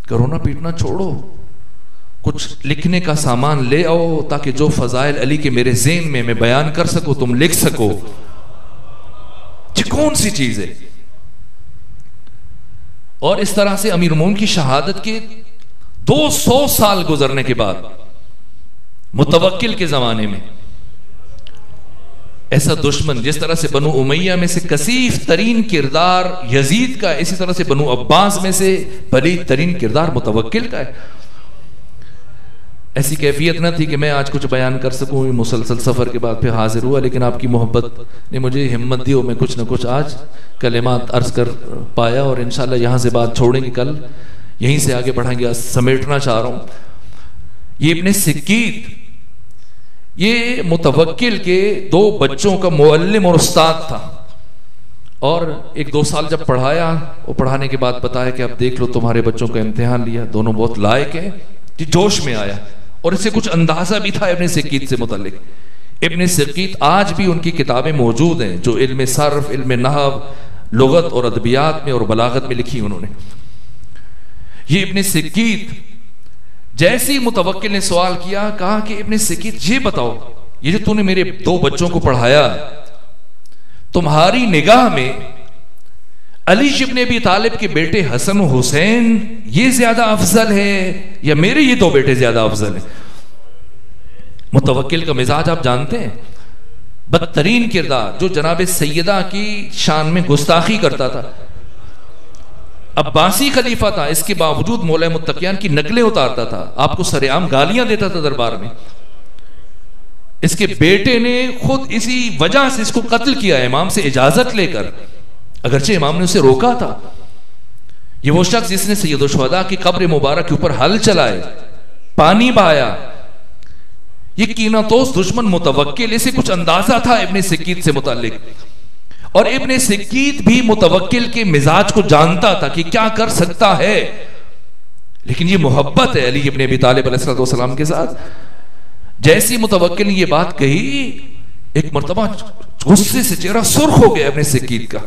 کہ رونا پیٹنا چھوڑو، کچھ لکھنے کا سامان لے آؤ تاکہ جو فضائل علی کے میرے ذہن میں بیان کر سکو، تم لکھ سکو۔ یہ کون سی چیز ہے؟ اور اس طرح سے امیر المومنین کی شہادت کے 200 سال گزرنے کے بعد متوکل کے زمانے میں ایسا دشمن، جس طرح سے بنو امیہ میں سے کثیف ترین کردار یزید کا، اسی طرح سے بنو عباس میں سے پلید ترین کردار متوکل کا ہے۔ ایسی کیفیت نہ تھی کہ میں آج کچھ بیان کر سکوں، مسلسل سفر کے بعد پھر حاضر ہوا، لیکن آپ کی محبت نے مجھے ہمت دی اور میں کچھ نہ کچھ آج کلمات عرض کر پایا، اور انشاءاللہ یہاں سے بات چھوڑیں گے، کل یہیں سے آگے بڑھیں گے۔ سمیٹنا چاہ رہا ہوں، یہ ابن سکیت یہ متوکل کے 2 بچوں کا معلم اور استاد تھا، اور 1-2 سال جب پڑھایا اور پڑھانے کے بعد بتایا کہ اب دیکھ لو تمہارے بچوں کا امتحان لیا، دونوں بہت لائق ہیں، یہ جوش میں آیا، اور اسے کچھ اندازہ بھی تھا ابن سکیت سے متعلق۔ ابن سکیت آج بھی ان کی کتابیں موجود ہیں جو علم صرف، علم نحو، لغت اور ادبیات میں اور بلاغت میں لکھی انہوں نے۔ یہ ابن سکیت جیسی متوکل نے سوال کیا، کہا کہ ابن سکیت یہ بتاؤ، یہ جو تو نے میرے 2 بچوں کو پڑھایا، تمہاری نگاہ میں علی ابن ابی طالب کے بیٹے حسن و حسین یہ زیادہ افضل ہے یا میرے یہ 2 بیٹے زیادہ افضل ہیں؟ متوکل کا مزاج آپ جانتے ہیں، بدترین کردار، جو جناب سیدہ کی شان میں گستاخی کرتا تھا، عباسی خلیفہ تھا، اس کے باوجود مولا متقیان کی نقلیں اتارتا تھا، آپ کو سرعام گالیاں دیتا تھا دربار میں۔ اس کے بیٹے نے خود اسی وجہ سے اس کو قتل کیا، امام سے اجازت لے کر، اگرچہ امام نے اسے روکا تھا۔ یہ وہ شخص جس نے سید الشہداء کی قبر مبارک کے اوپر حل چلائے، پانی بہایا. یہ کینہ توس دشمن متوکل، اسے کچھ اندازہ تھا ابن سکیت سے متعلق، اور ابن سکیت بھی متوکل کے مزاج کو جانتا تھا کہ کیا کر سکتا ہے. لیکن یہ محبت ہے علی ابن ابی طالب علیہ السلام کے ساتھ. جیسی متوکل نے یہ بات کہی، ایک مرتبہ غصے سے چہرہ سرخ ہو گیا ابن سکیت کا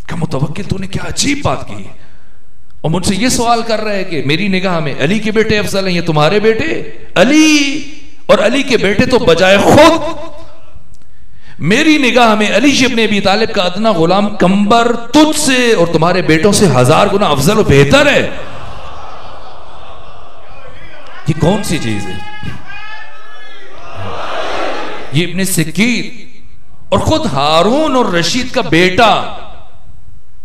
کہ متوکل تو نے کیا عجیب بات کی، اور مجھ سے یہ سوال کر رہا ہے کہ میری نگاہ میں علی کے بیٹے افضل ہیں یا تمہارے بیٹے؟ علی اور علی کے بیٹے تو بجائے خود، میری نگاہ میں علی ابن ابی طالب کا ادنا غلام کمبر تجھ سے اور تمہارے بیٹوں سے 1000 گنا افضل و بہتر ہے. یہ کون سی چیز ہے؟ یہ ابن سکیت اور خود ہارون اور رشید کا بیٹا،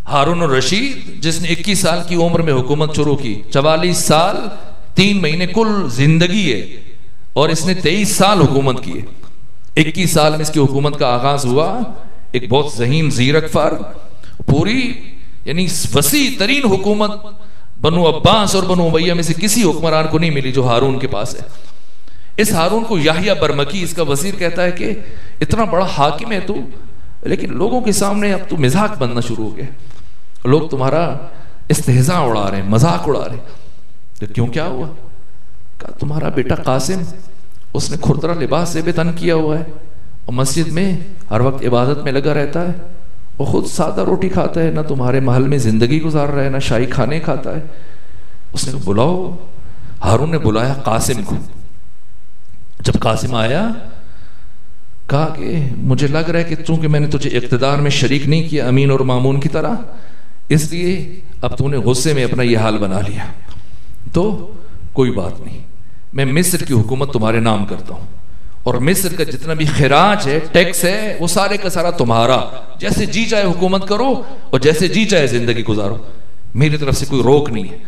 ہارون اور رشید جس نے 21 سال کی عمر میں حکومت شروع کی، 44 سال 3 مہینے کل زندگی ہے، اور اس نے 23 سال حکومت کی ہے. 21 سال میں اس کی حکومت کا آغاز ہوا. ایک بہت ذہین زیرک فرد، پوری یعنی وسیع ترین حکومت بنو عباس اور بنو امیہ میں سے کسی حکمران کو نہیں ملی جو ہارون کے پاس ہے. اس ہارون کو یحییٰ برمکی اس کا وزیر کہتا ہے کہ اتنا بڑا حاکم ہے تو، لیکن لوگوں کے سامنے اب تو مذاق بننا شروع ہو گیا، لوگ تمہارا استہزاء اڑا رہے ہیں، مذاق اڑا رہے ہیں. کیوں، کیا ہوا؟ کہا تمہارا بیٹا قاسم، اس نے کھردرا لباس سے بے تن کیا ہوا ہے اور مسجد میں ہر وقت عبادت میں لگا رہتا ہے، وہ خود سادہ روٹی کھاتا ہے، نہ تمہارے محل میں زندگی گزار رہا ہے، نہ شاہی کھانے کھاتا ہے. اس نے بلاؤ. ہارون نے بلایا قاسم کو. جب قاسم آیا کہا کہ مجھے لگ رہا ہے کہ چونکہ میں نے تجھے اقتدار میں شریک نہیں کیا امین اور مامون کی طرح، اس لیے اب تو نے غصے میں اپنا یہ حال بنا لیا، تو کوئی بات نہیں، میں مصر کی حکومت تمہارے نام کرتا ہوں، اور مصر کا جتنا بھی خراج ہے، ٹیکس ہے، وہ سارے کا سارا تمہارا، جیسے جی چاہے حکومت کرو اور جیسے جی چاہے زندگی گزارو، میری طرف سے کوئی روک نہیں ہے.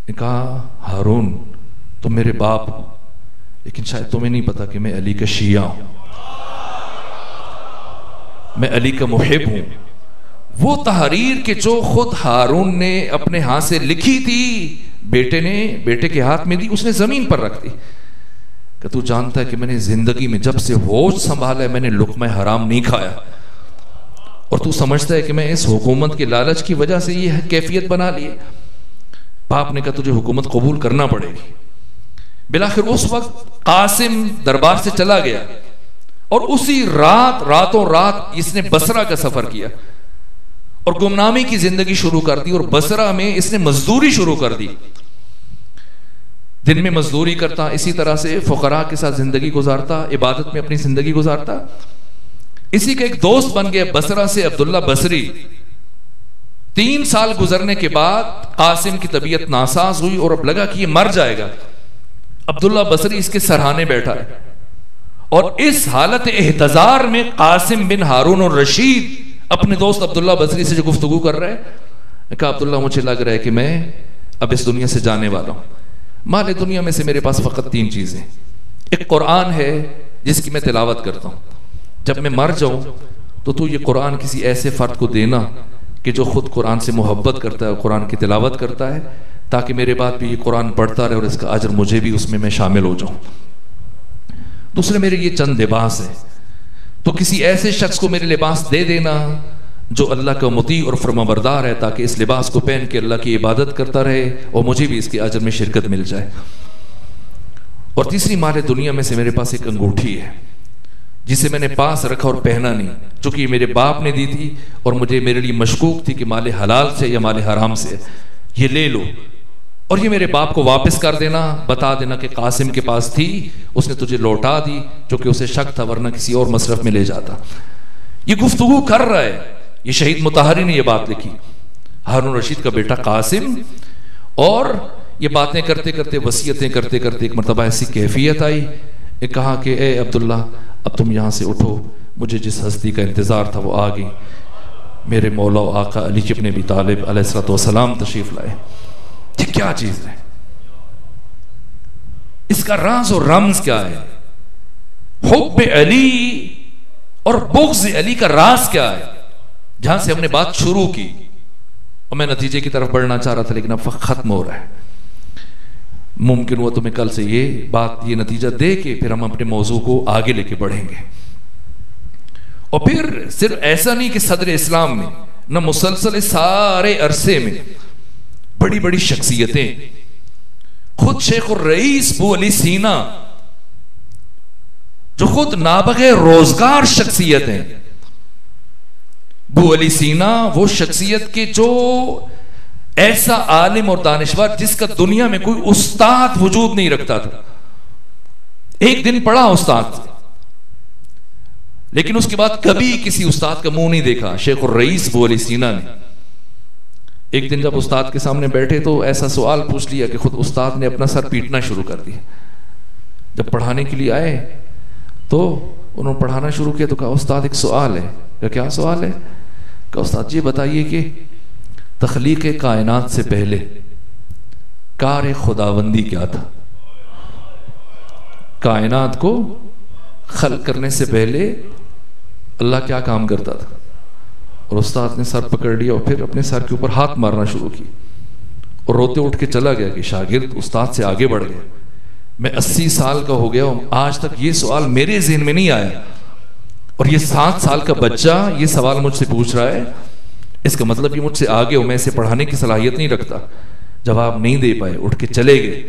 نے کہا ہارون تم میرے باپ ہو، لیکن شاید تمہیں نہیں پتا کہ میں علی کا شیعہ ہوں، میں علی کا محب ہوں. وہ تحریر کے جو خود ہارون نے اپنے ہاتھ سے لکھی تھی، بیٹے نے بیٹے کے ہاتھ میں دی، اس نے زمین پر رکھ دی کہ تو جانتا ہے کہ میں نے زندگی میں جب سے ہوش سنبھالا ہے میں نے لقمہ حرام نہیں کھایا، اور تو سمجھتا ہے کہ میں اس حکومت کے لالچ کی وجہ سے یہ کیفیت بنا لی. باپ نے کہا تجھے حکومت قبول کرنا پڑے گی. بلاخر اس وقت قاسم دربار سے چلا گیا، اور اسی راتوں رات اس نے بصرہ کا سفر کیا اور گمنامی کی زندگی شروع کر دی، اور بصرہ میں اس نے مزدوری شروع کر دی. دن میں مزدوری کرتا، اسی طرح سے فقراء کے ساتھ زندگی گزارتا، عبادت میں اپنی زندگی گزارتا. اسی کا ایک دوست بن گیا بصرہ سے عبداللہ بصری. 3 سال گزرنے کے بعد قاسم کی طبیعت ناساز ہوئی اور اب لگا کہ یہ مر جائے گا. عبداللہ بصری اس کے سرہانے بیٹھا ہے، اور اس حالت احتضار میں قاسم بن ہارون اور رشید اپنے دوست عبداللہ بصری سے جو گفتگو کر رہے ہیں، کہا عبداللہ مجھے لگ رہا ہے کہ میں اب اس دنیا سے جانے والا ہوں. مال دنیا میں سے میرے پاس فقط 3 چیزیں، ایک قرآن ہے جس کی میں تلاوت کرتا ہوں، جب میں مر جاؤں تو یہ قرآن کسی ایسے فرد کو دینا کہ جو خود قرآن سے محبت کرتا ہے اور قرآن کی تلاوت کرتا ہے، تاکہ میرے بعد بھی یہ قرآن پڑھتا رہے اور اس کا اجر مجھے بھی اس میں شامل ہو جاؤں. دوسرے میرے یہ چند لباس ہیں، تو کسی ایسے شخص کو میرے لباس دے دینا جو اللہ کا مطیع اور فرمانبردار ہے، تاکہ اس لباس کو پہن کے اللہ کی عبادت کرتا رہے اور مجھے بھی اس کے اجر میں شرکت مل جائے. اور تیسری مال دنیا میں سے میرے پاس ایک انگوٹھی ہے جسے میں نے پاس رکھا اور پہنا نہیں، چونکہ یہ میرے باپ نے دی تھی اور مجھے میرے لیے مشکوک تھی کہ مال حلال سے یا مال حرام سے. یہ لے لو اور یہ میرے باپ کو واپس کر دینا، بتا دینا کہ قاسم کے پاس تھی، اس نے تجھے لوٹا دی، جو کہ اسے شک تھا ورنہ کسی اور مصرف میں لے جاتا. یہ گفتگو کر رہا ہے، یہ شہید مطہری نے یہ بات لکھی، ہارون رشید کا بیٹا قاسم. اور یہ باتیں کرتے کرتے، وصیتیں کرتے کرتے ایک مرتبہ ایسی کیفیت آئی، ایک کہا کہ اے عبداللہ اب تم یہاں سے اٹھو، مجھے جس ہستی کا انتظار تھا وہ آ گئی، میرے مولا و آقا علی ابن ابی طالب علیہ السلام تشریف لائے. یہ کیا چیز ہے؟ اس کا راز اور رمز کیا ہے؟ حب علی اور بغض علی کا راز کیا ہے؟ جہاں سے ہم نے بات شروع کی اور میں نتیجے کی طرف بڑھنا چاہ رہا تھا لیکن اب وقت ختم ہو رہا ہے. ممکن ہوا تو میں کل سے یہ نتیجہ دے کے پھر ہم اپنے موضوع کو آگے لے کے بڑھیں گے. اور پھر صرف ایسا نہیں کہ صدر اسلام میں نہ مسلسل سارے عرصے میں بڑی بڑی شخصیتیں، خود شیخ الرئیس ابو علی سینا جو خود نابغہ روزگار شخصیت ہیں. ابو علی سینا وہ شخصیت کے جو ایسا عالم اور دانشور جس کا دنیا میں کوئی استاد وجود نہیں رکھتا تھا. ایک دن پڑھا استاد لیکن اس کے بعد کبھی کسی استاد کا منہ نہیں دیکھا شیخ الرئیس ابو علی سینا نے. ایک دن جب استاد کے سامنے بیٹھے تو ایسا سوال پوچھ لیا کہ خود استاد نے اپنا سر پیٹنا شروع کر دیا. جب پڑھانے کے لیے آئے تو انہوں نے پڑھانا شروع کیا تو کہا استاد ایک سوال ہے. کیا سوال ہے؟ کہا استاد جی بتائیے کہ تخلیق کائنات سے پہلے کار خداوندی کیا تھا؟ کائنات کو خلق کرنے سے پہلے اللہ کیا کام کرتا تھا؟ اور استاد نے سر پکڑ لیا اور پھر اپنے سر کے اوپر ہاتھ مارنا شروع کی اور روتے اٹھ کے چلا گیا کہ شاگرد استاد سے آگے بڑھ گیا. میں 80 سال کا ہو گیا ہوں، آج تک یہ سوال میرے ذہن میں نہیں آیا، اور یہ 7 سال کا بچہ یہ سوال مجھ سے پوچھ رہا ہے. اس کا مطلب یہ مجھ سے آگے ہو، میں اسے پڑھانے کی صلاحیت نہیں رکھتا. جواب نہیں دے پائے، اٹھ کے چلے گئے.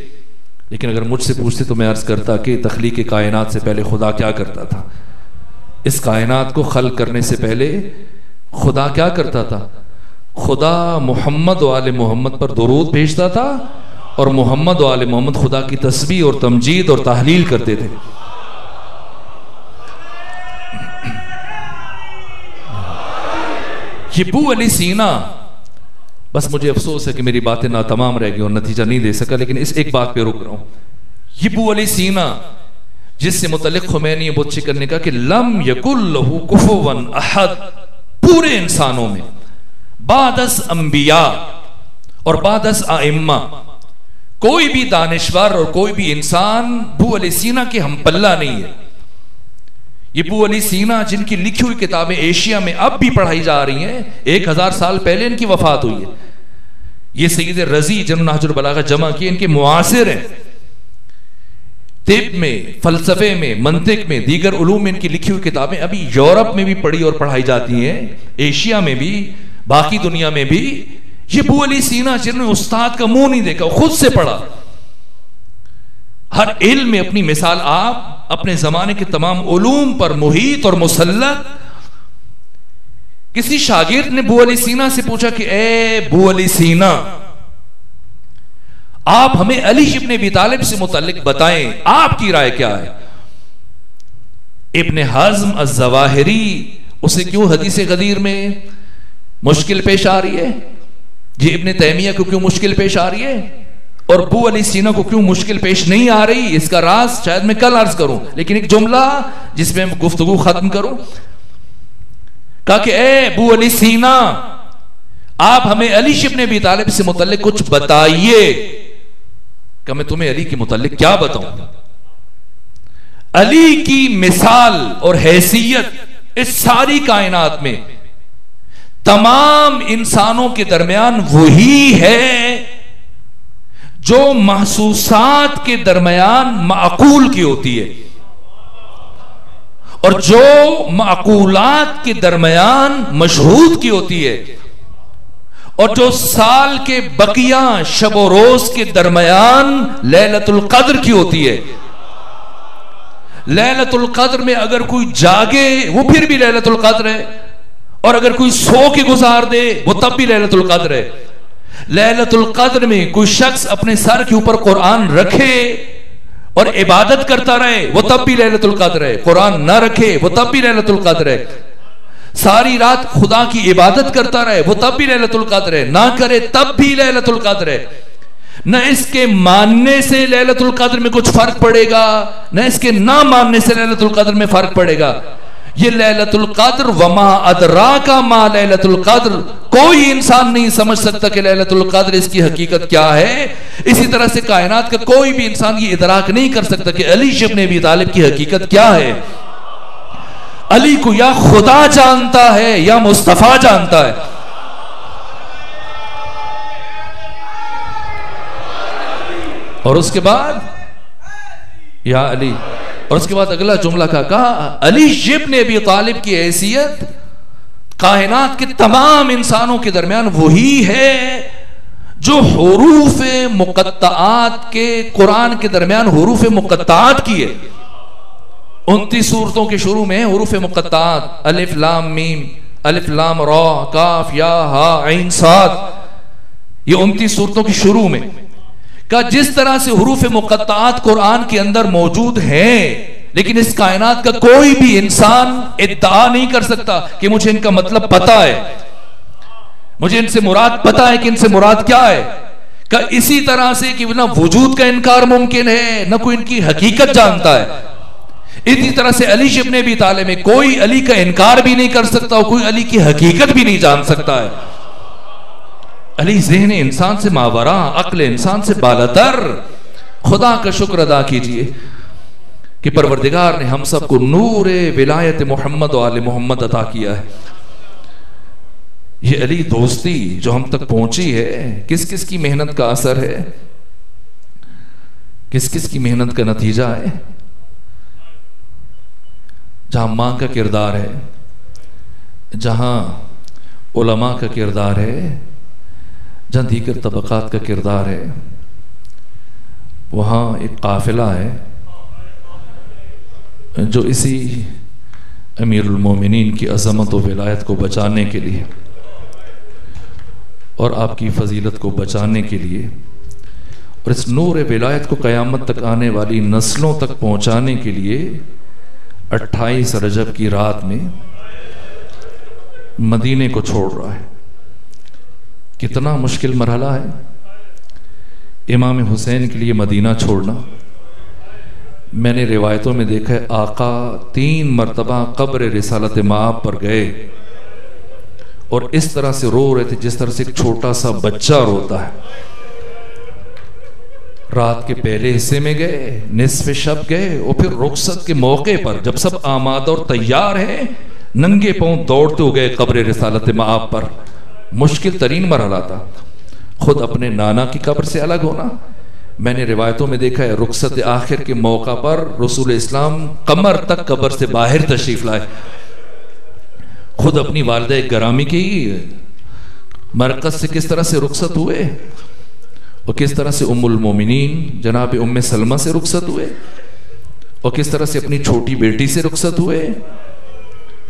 لیکن اگر مجھ سے پوچھتے تو میں عرض کرتا کہ تخلیق کائنات سے پہلے خدا کیا کرتا تھا. اس کائنات کو خلق کرنے سے پہلے خدا کیا کرتا تھا؟ خدا محمد و آل محمد پر درود بھیجتا تھا اور محمد و آل محمد خدا کی تسبیح اور تمجید اور تحلیل کرتے تھے. یہ ابو علی سینا، بس مجھے افسوس ہے کہ میری باتیں ناتمام رہ گئی اور نتیجہ نہیں دے سکا، لیکن اس ایک بات پہ رک رہا ہوں. یہ ابو علی سینا جس سے متعلق خمینی بت شکن نے کہا کہ لم یکن لہ کفوا احد، پورے انسانوں میں بعد از انبیاء اور بعد از ائمہ کوئی بھی دانشور اور کوئی بھی انسان ابو علی سینا کے ہم پلہ نہیں ہے. یہ ابو علی سینا جن کی لکھی ہوئی کتابیں ایشیا میں اب بھی پڑھائی جا رہی ہیں، 1000 سال پہلے ان کی وفات ہوئی ہے. یہ سید رضی جنہوں نے نہج البلاغہ جمع کی ان کے معاصر ہیں. طب میں، فلسفے میں، منطق میں، دیگر علوم میں ان کی لکھی ہوئی کتابیں ابھی یورپ میں بھی پڑھی اور پڑھائی جاتی ہیں، ایشیا میں بھی، باقی دنیا میں بھی. یہ ابو علی سینا جنہوں نے استاد کا منہ نہیں دیکھا، خود سے پڑھا. ہر علم میں اپنی مثال آپ اپنے زمانے کے تمام علوم پر محیط اور مسلط. کسی شاگرد نے ابو علی سینا سے پوچھا کہ اے ابو علی سینا، آپ ہمیں علی ابن ابی طالب سے متعلق بتائیں، آپ کی رائے کیا ہے؟ ابن حزم الظواہری اسے کیوں حدیث غدیر میں مشکل پیش آ رہی ہے؟ یہ ابن تیمیہ کو کیوں مشکل پیش آ رہی ہے؟ اور ابو علی سینا کو کیوں مشکل پیش نہیں آ رہی؟ اس کا راز شاید میں کل عرض کروں، لیکن ایک جملہ جس میں گفتگو ختم کروں. کہا کہ اے ابو علی سینا، آپ ہمیں علی ابن ابی طالب سے متعلق کچھ بتائیے. کہ میں تمہیں علی کے متعلق کیا بتاؤں؟ علی کی مثال اور حیثیت اس ساری کائنات میں تمام انسانوں کے درمیان وہی ہے جو محسوسات کے درمیان معقول کی ہوتی ہے، اور جو معقولات کے درمیان مشہود کی ہوتی ہے، اور جو سال کے بقیہ شب و روز کے درمیان لیلۃ القدر کی ہوتی ہے. لیلۃ القدر میں اگر کوئی جاگے وہ پھر بھی لیلۃ القدر ہے، اور اگر کوئی سو کے گزار دے وہ تب بھی لیلۃ القدر ہے. لیلۃ القدر میں کوئی شخص اپنے سر کے اوپر قرآن رکھے اور عبادت کرتا رہے وہ تب بھی لیلۃ القدر ہے. قرآن نہ رکھے وہ تب بھی لیلۃ القدر ہے. ساری رات خدا کی عبادت کرتا رہے وہ تب بھی لیلۃ القدر ہے. نہ کرے تب بھی لیلۃ القدر ہے. نہ اس کے ماننے سے لیلۃ القدر میں کچھ فرق پڑے گا، نہ اس کے نہ ماننے سے لیلۃ القدر میں فرق پڑے گا. یہ لیلۃ القدر وما ادراک ما لیلۃ القدر، کوئی انسان نہیں سمجھ سکتا کہ لیلۃ القدر اس کی حقیقت کیا ہے. اسی طرح سے کائنات کا کوئی بھی انسان یہ ادراک نہیں کر سکتا کہ علی ابن ابی طالب کی حقیقت کیا ہے. علی کو یا خدا جانتا ہے یا مصطفیٰ جانتا ہے. اور اس کے بعد یا علی، اور اس کے بعد اگلا جملہ کہا علی ابن ابی طالب کی حیثیت کائنات کے تمام انسانوں کے درمیان وہی ہے جو حروف مقطعات کے قرآن کے درمیان حروف مقطعات کی ہے. 29 سورتوں کے شروع میں حروف مقطعات، الف لام میم، الف لام را، کاف یا ہا عین صاد، یہ 29 سورتوں کی شروع میں کہ جس طرح سے حروف مقطعات قرآن کے اندر موجود ہیں، لیکن اس کائنات کا کوئی بھی انسان ادعا نہیں کر سکتا کہ مجھے ان کا مطلب پتا ہے، مجھے ان سے مراد پتا ہے کہ ان سے مراد کیا ہے. کہ اسی طرح سے کہ نہ وجود کا انکار ممکن ہے، نہ کوئی ان کی حقیقت جانتا ہے. اسی طرح سے علی ابن ابی طالب میں کوئی علی کا انکار بھی نہیں کر سکتا اور کوئی علی کی حقیقت بھی نہیں جان سکتا ہے. علی ذہن انسان سے ماورا، عقل انسان سے بالاتر. خدا کا شکر ادا کیجئے کہ پروردگار نے ہم سب کو نور ولایت محمد و آل محمد عطا کیا ہے. یہ علی دوستی جو ہم تک پہنچی ہے کس کس کی محنت کا اثر ہے، کس کس کی محنت کا نتیجہ ہے؟ جہاں ماں کا کردار ہے، جہاں علماء کا کردار ہے، جہاں دیگر طبقات کا کردار ہے، وہاں ایک قافلہ ہے جو اسی امیر المومنین کی عظمت و ولایت کو بچانے کے لیے اور آپ کی فضیلت کو بچانے کے لیے اور اس نور ولایت کو قیامت تک آنے والی نسلوں تک پہنچانے کے لیے 28 رجب کی رات میں مدینے کو چھوڑ رہا ہے. کتنا مشکل مرحلہ ہے امام حسین کے لیے مدینہ چھوڑنا. میں نے روایتوں میں دیکھا ہے آقا 3 مرتبہ قبر رسالت مآب پر گئے اور اس طرح سے رو رہے تھے جس طرح سے ایک چھوٹا سا بچہ روتا ہے. رات کے پہلے حصے میں گئے، نصف شب گئے، اور پھر رخصت کے موقع پر جب سب آمادہ اور تیار ہیں ننگے پاؤں دوڑتے ہو گئے قبر رسالت مآب پر. مشکل ترین مرحلہ تھا. خود اپنے نانا کی قبر سے الگ ہونا. میں نے روایتوں میں دیکھا ہے رخصت آخر کے موقع پر رسول اسلام کمر تک قبر سے باہر تشریف لائے. خود اپنی والدہ گرامی کی مرکز سے کس طرح سے رخصت ہوئے اور کس طرح سے ام المومنین جناب ام سلمہ سے رخصت ہوئے اور کس طرح سے اپنی چھوٹی بیٹی سے رخصت ہوئے.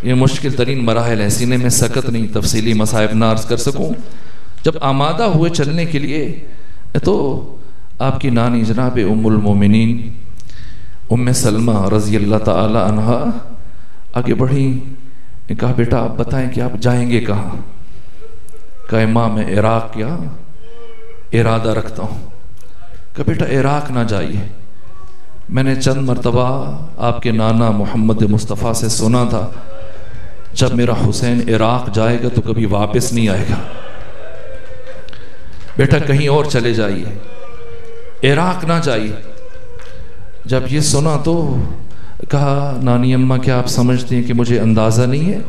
یہ مشکل ترین مراحل ہے، سینے میں سکت نہیں تفصیلی مصائب نہ عرض کر سکوں. جب آمادہ ہوئے چلنے کے لیے تو آپ کی نانی جناب ام المومنین ام سلمہ رضی اللہ تعالی عنہا آگے بڑھی. کہا بیٹا آپ بتائیں کہ آپ جائیں گے کہاں؟ کہا ماں میں عراق کیا ارادہ رکھتا ہوں. کہا بیٹا عراق نہ جائیے، میں نے چند مرتبہ آپ کے نانا محمد مصطفیٰ سے سنا تھا جب میرا حسین عراق جائے گا تو کبھی واپس نہیں آئے گا. بیٹا کہیں اور چلے جائیے، عراق نہ جائیے. جب یہ سنا تو کہا نانی اماں کیا آپ سمجھتے ہیں کہ مجھے اندازہ نہیں ہے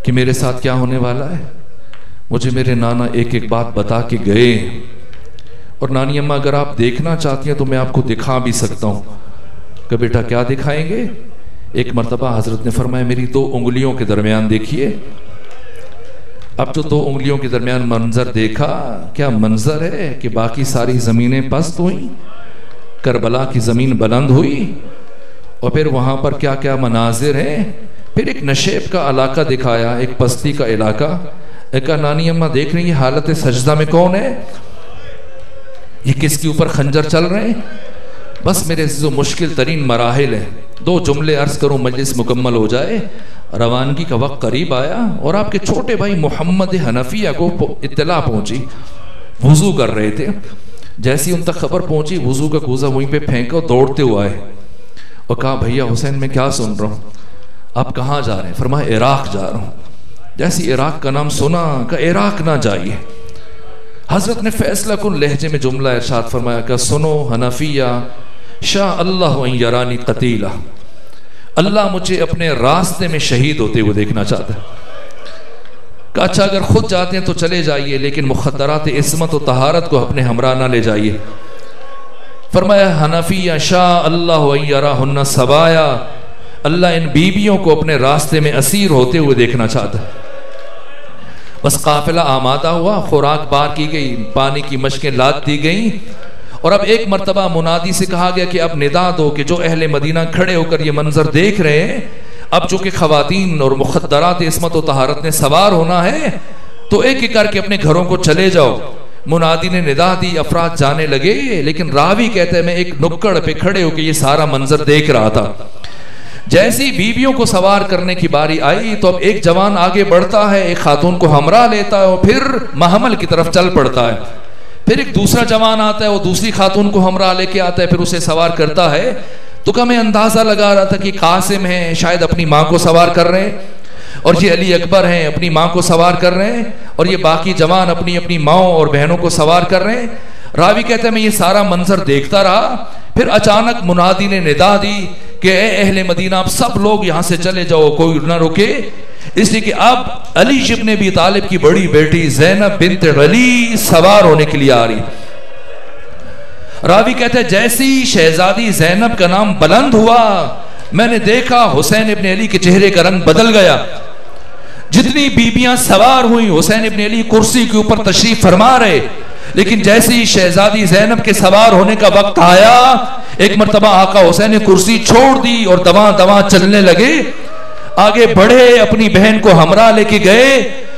کہ میرے ساتھ کیا ہونے والا ہے؟ مجھے میرے نانا ایک ایک بات بتا کے گئے، اور نانی اماں اگر آپ دیکھنا چاہتی ہیں تو میں آپ کو دکھا بھی سکتا ہوں. کہ بیٹا کیا دکھائیں گے؟ ایک مرتبہ حضرت نے فرمایا میری 2 انگلیوں کے درمیان دیکھیے. اب جو 2 انگلیوں کے درمیان منظر دیکھا، کیا منظر ہے کہ باقی ساری زمینیں پست ہوئیں، کربلا کی زمین بلند ہوئی، اور پھر وہاں پر کیا کیا مناظر ہیں. پھر ایک نشیب کا علاقہ دکھایا، ایک پستی کا علاقہ. کہا نانی اماں دیکھ رہی ہیں حالت سجدہ میں کون ہے، یہ کس کے اوپر خنجر چل رہے ہیں. بس میرے عزیزو مشکل ترین مراحل ہیں. 2 جملے عرض کروں مجلس مکمل ہو جائے. روانگی کا وقت قریب آیا اور آپ کے چھوٹے بھائی محمد حنفیہ کو اطلاع پہنچی، وضو کر رہے تھے. جیسی ان تک خبر پہنچی وضو کا کوزہ وہیں پہ پھینکا، دوڑتے ہوئے آئے اور کہا بھیا حسین میں کیا سن رہا ہوں، آپ کہاں جا رہے ہیں؟ فرمایا عراق جا رہا ہوں. جیسی عراق کا نام سنا کہ عراق نہ جائیے. حضرت نے فیصلہ کن لہجے میں جملہ ارشاد فرمایا کہ سنو حنفیہ، شاء اللہ ان یرانی قتیلہ، اللہ مجھے اپنے راستے میں شہید ہوتے ہوئے دیکھنا چاہتا ہے. کہا اچھا اگر خود جاتے ہیں تو چلے جائیے، لیکن مخدرات عصمت و طہارت کو اپنے ہمراہ نہ لے جائیے۔ فرمایا حنفیہ شاء اللہ ان یراہن سبایا، اللہ ان بیویوں کو اپنے راستے میں اسیر ہوتے ہوئے دیکھنا چاہتا ہے۔ بس قافلہ آمادہ ہوا، خوراک بار کی گئی، پانی کی مشکیں لاد دی گئیں، اور اب ایک مرتبہ منادی سے کہا گیا کہ اب ندا دو کہ جو اہل مدینہ کھڑے ہو کر یہ منظر دیکھ رہے ہیں، اب چونکہ خواتین اور مخدرات عصمت و طہارت نے سوار ہونا ہے تو ایک ایک کر کے اپنے گھروں کو چلے جاؤ۔ منادی نے ندا دی، افراد جانے لگے، لیکن راوی کہتے ہیں میں ایک نکڑ پہ کھڑے ہو کے یہ سارا منظر دیکھ رہا تھا۔ جیسی بیویوں کو سوار کرنے کی باری آئی تو اب ایک جوان آگے بڑھتا ہے، ایک خاتون کو ہمراہ لیتا ہے اور پھر محمل کی طرف چل پڑتا ہے۔ پھر ایک دوسرا جوان آتا ہے، وہ دوسری خاتون کو ہمراہ لے کے آتا ہے، پھر اسے سوار کرتا ہے۔ تو کہ میں اندازہ لگا رہا تھا کہ قاسم ہیں، شاید اپنی ماں کو سوار کر رہے ہیں، اور یہ علی اکبر ہیں اپنی ماں کو سوار کر رہے ہیں، اور یہ باقی جوان اپنی اپنی ماؤں اور بہنوں کو سوار کر رہے ہیں۔ راوی کہتے ہیں میں یہ سارا منظر دیکھتا رہا، پھر اچانک منادی نے ندا دی کہ اے اہل مدینہ آپ سب لوگ یہاں سے چلے جاؤ، کوئی نہ رکے، اس لیے کہ اب علی ابن ابی طالب کی بڑی بیٹی زینب بنت علی سوار ہونے کے لیے آ رہی۔ راوی کہتے ہیں جیسی شہزادی زینب کا نام بلند ہوا، میں نے دیکھا حسین ابن علی کے چہرے کا رنگ بدل گیا۔ جتنی بیبیاں سوار ہوئیں، حسین ابن علی کرسی کے اوپر تشریف فرما رہے، لیکن جیسی شہزادی زینب کے سوار ہونے کا وقت آیا، ایک مرتبہ آقا حسین نے کرسی چھوڑ دی اور دواں دواں چلنے لگے، آگے بڑھے، اپنی بہن کو ہمراہ لے کے گئے،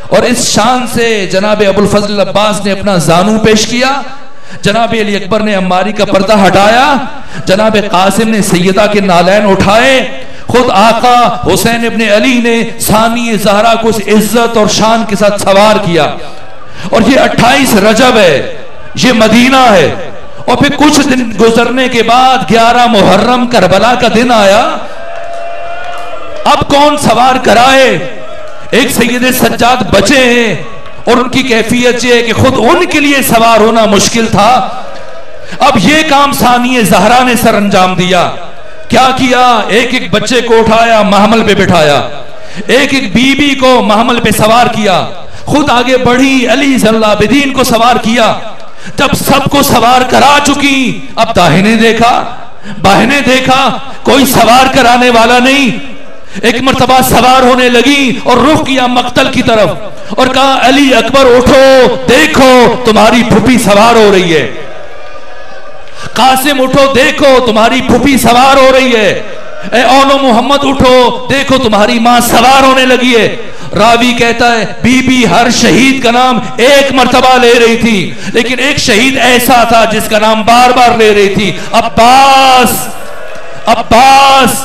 اور اس شان سے جناب ابوالفضل عباس نے اپنا زانو پیش کیا، جناب علی اکبر نے عماری کا پردہ ہٹایا، جناب قاسم نے سیدہ کے نالین اٹھائے، خود آقا حسین ابن علی نے ثانی زہرا کو اس عزت اور شان کے ساتھ سوار کیا۔ اور یہ 28 رجب ہے، یہ مدینہ ہے، اور پھر کچھ دن گزرنے کے بعد 11 محرم کربلا کا دن آیا۔ اب کون سوار کرائے؟ ایک سید سجاد بچے ہیں، اور ان کی کیفیت یہ ہے کہ خود ان کے لیے سوار ہونا مشکل تھا۔ اب یہ کام ثانی زہرا نے سر انجام دیا۔ کیا کیا؟ ایک ایک بچے کو اٹھایا، محمل پہ بٹھایا، ایک ایک بیوی کو محمل پہ سوار کیا، خود آگے بڑھی، علی صلی اللہ علیہ وسلم کو سوار کیا۔ جب سب کو سوار کرا چکی، اب داہنے دیکھا، بائیں دیکھا، کوئی سوار کرانے والا نہیں۔ ایک مرتبہ سوار ہونے لگی اور رخ کیا مقتل کی طرف، اور کہا علی اکبر اٹھو، دیکھو تمہاری پھوپھی سوار ہو رہی ہے، قاسم اٹھو، دیکھو تمہاری پھوپھی سوار ہو رہی ہے، اے اولو محمد اٹھو، دیکھو تمہاری ماں سوار ہونے لگی ہے۔ راوی کہتا ہے بی بی ہر شہید کا نام ایک مرتبہ لے رہی تھی، لیکن ایک شہید ایسا تھا جس کا نام بار بار لے رہی تھی، عباس، عباس۔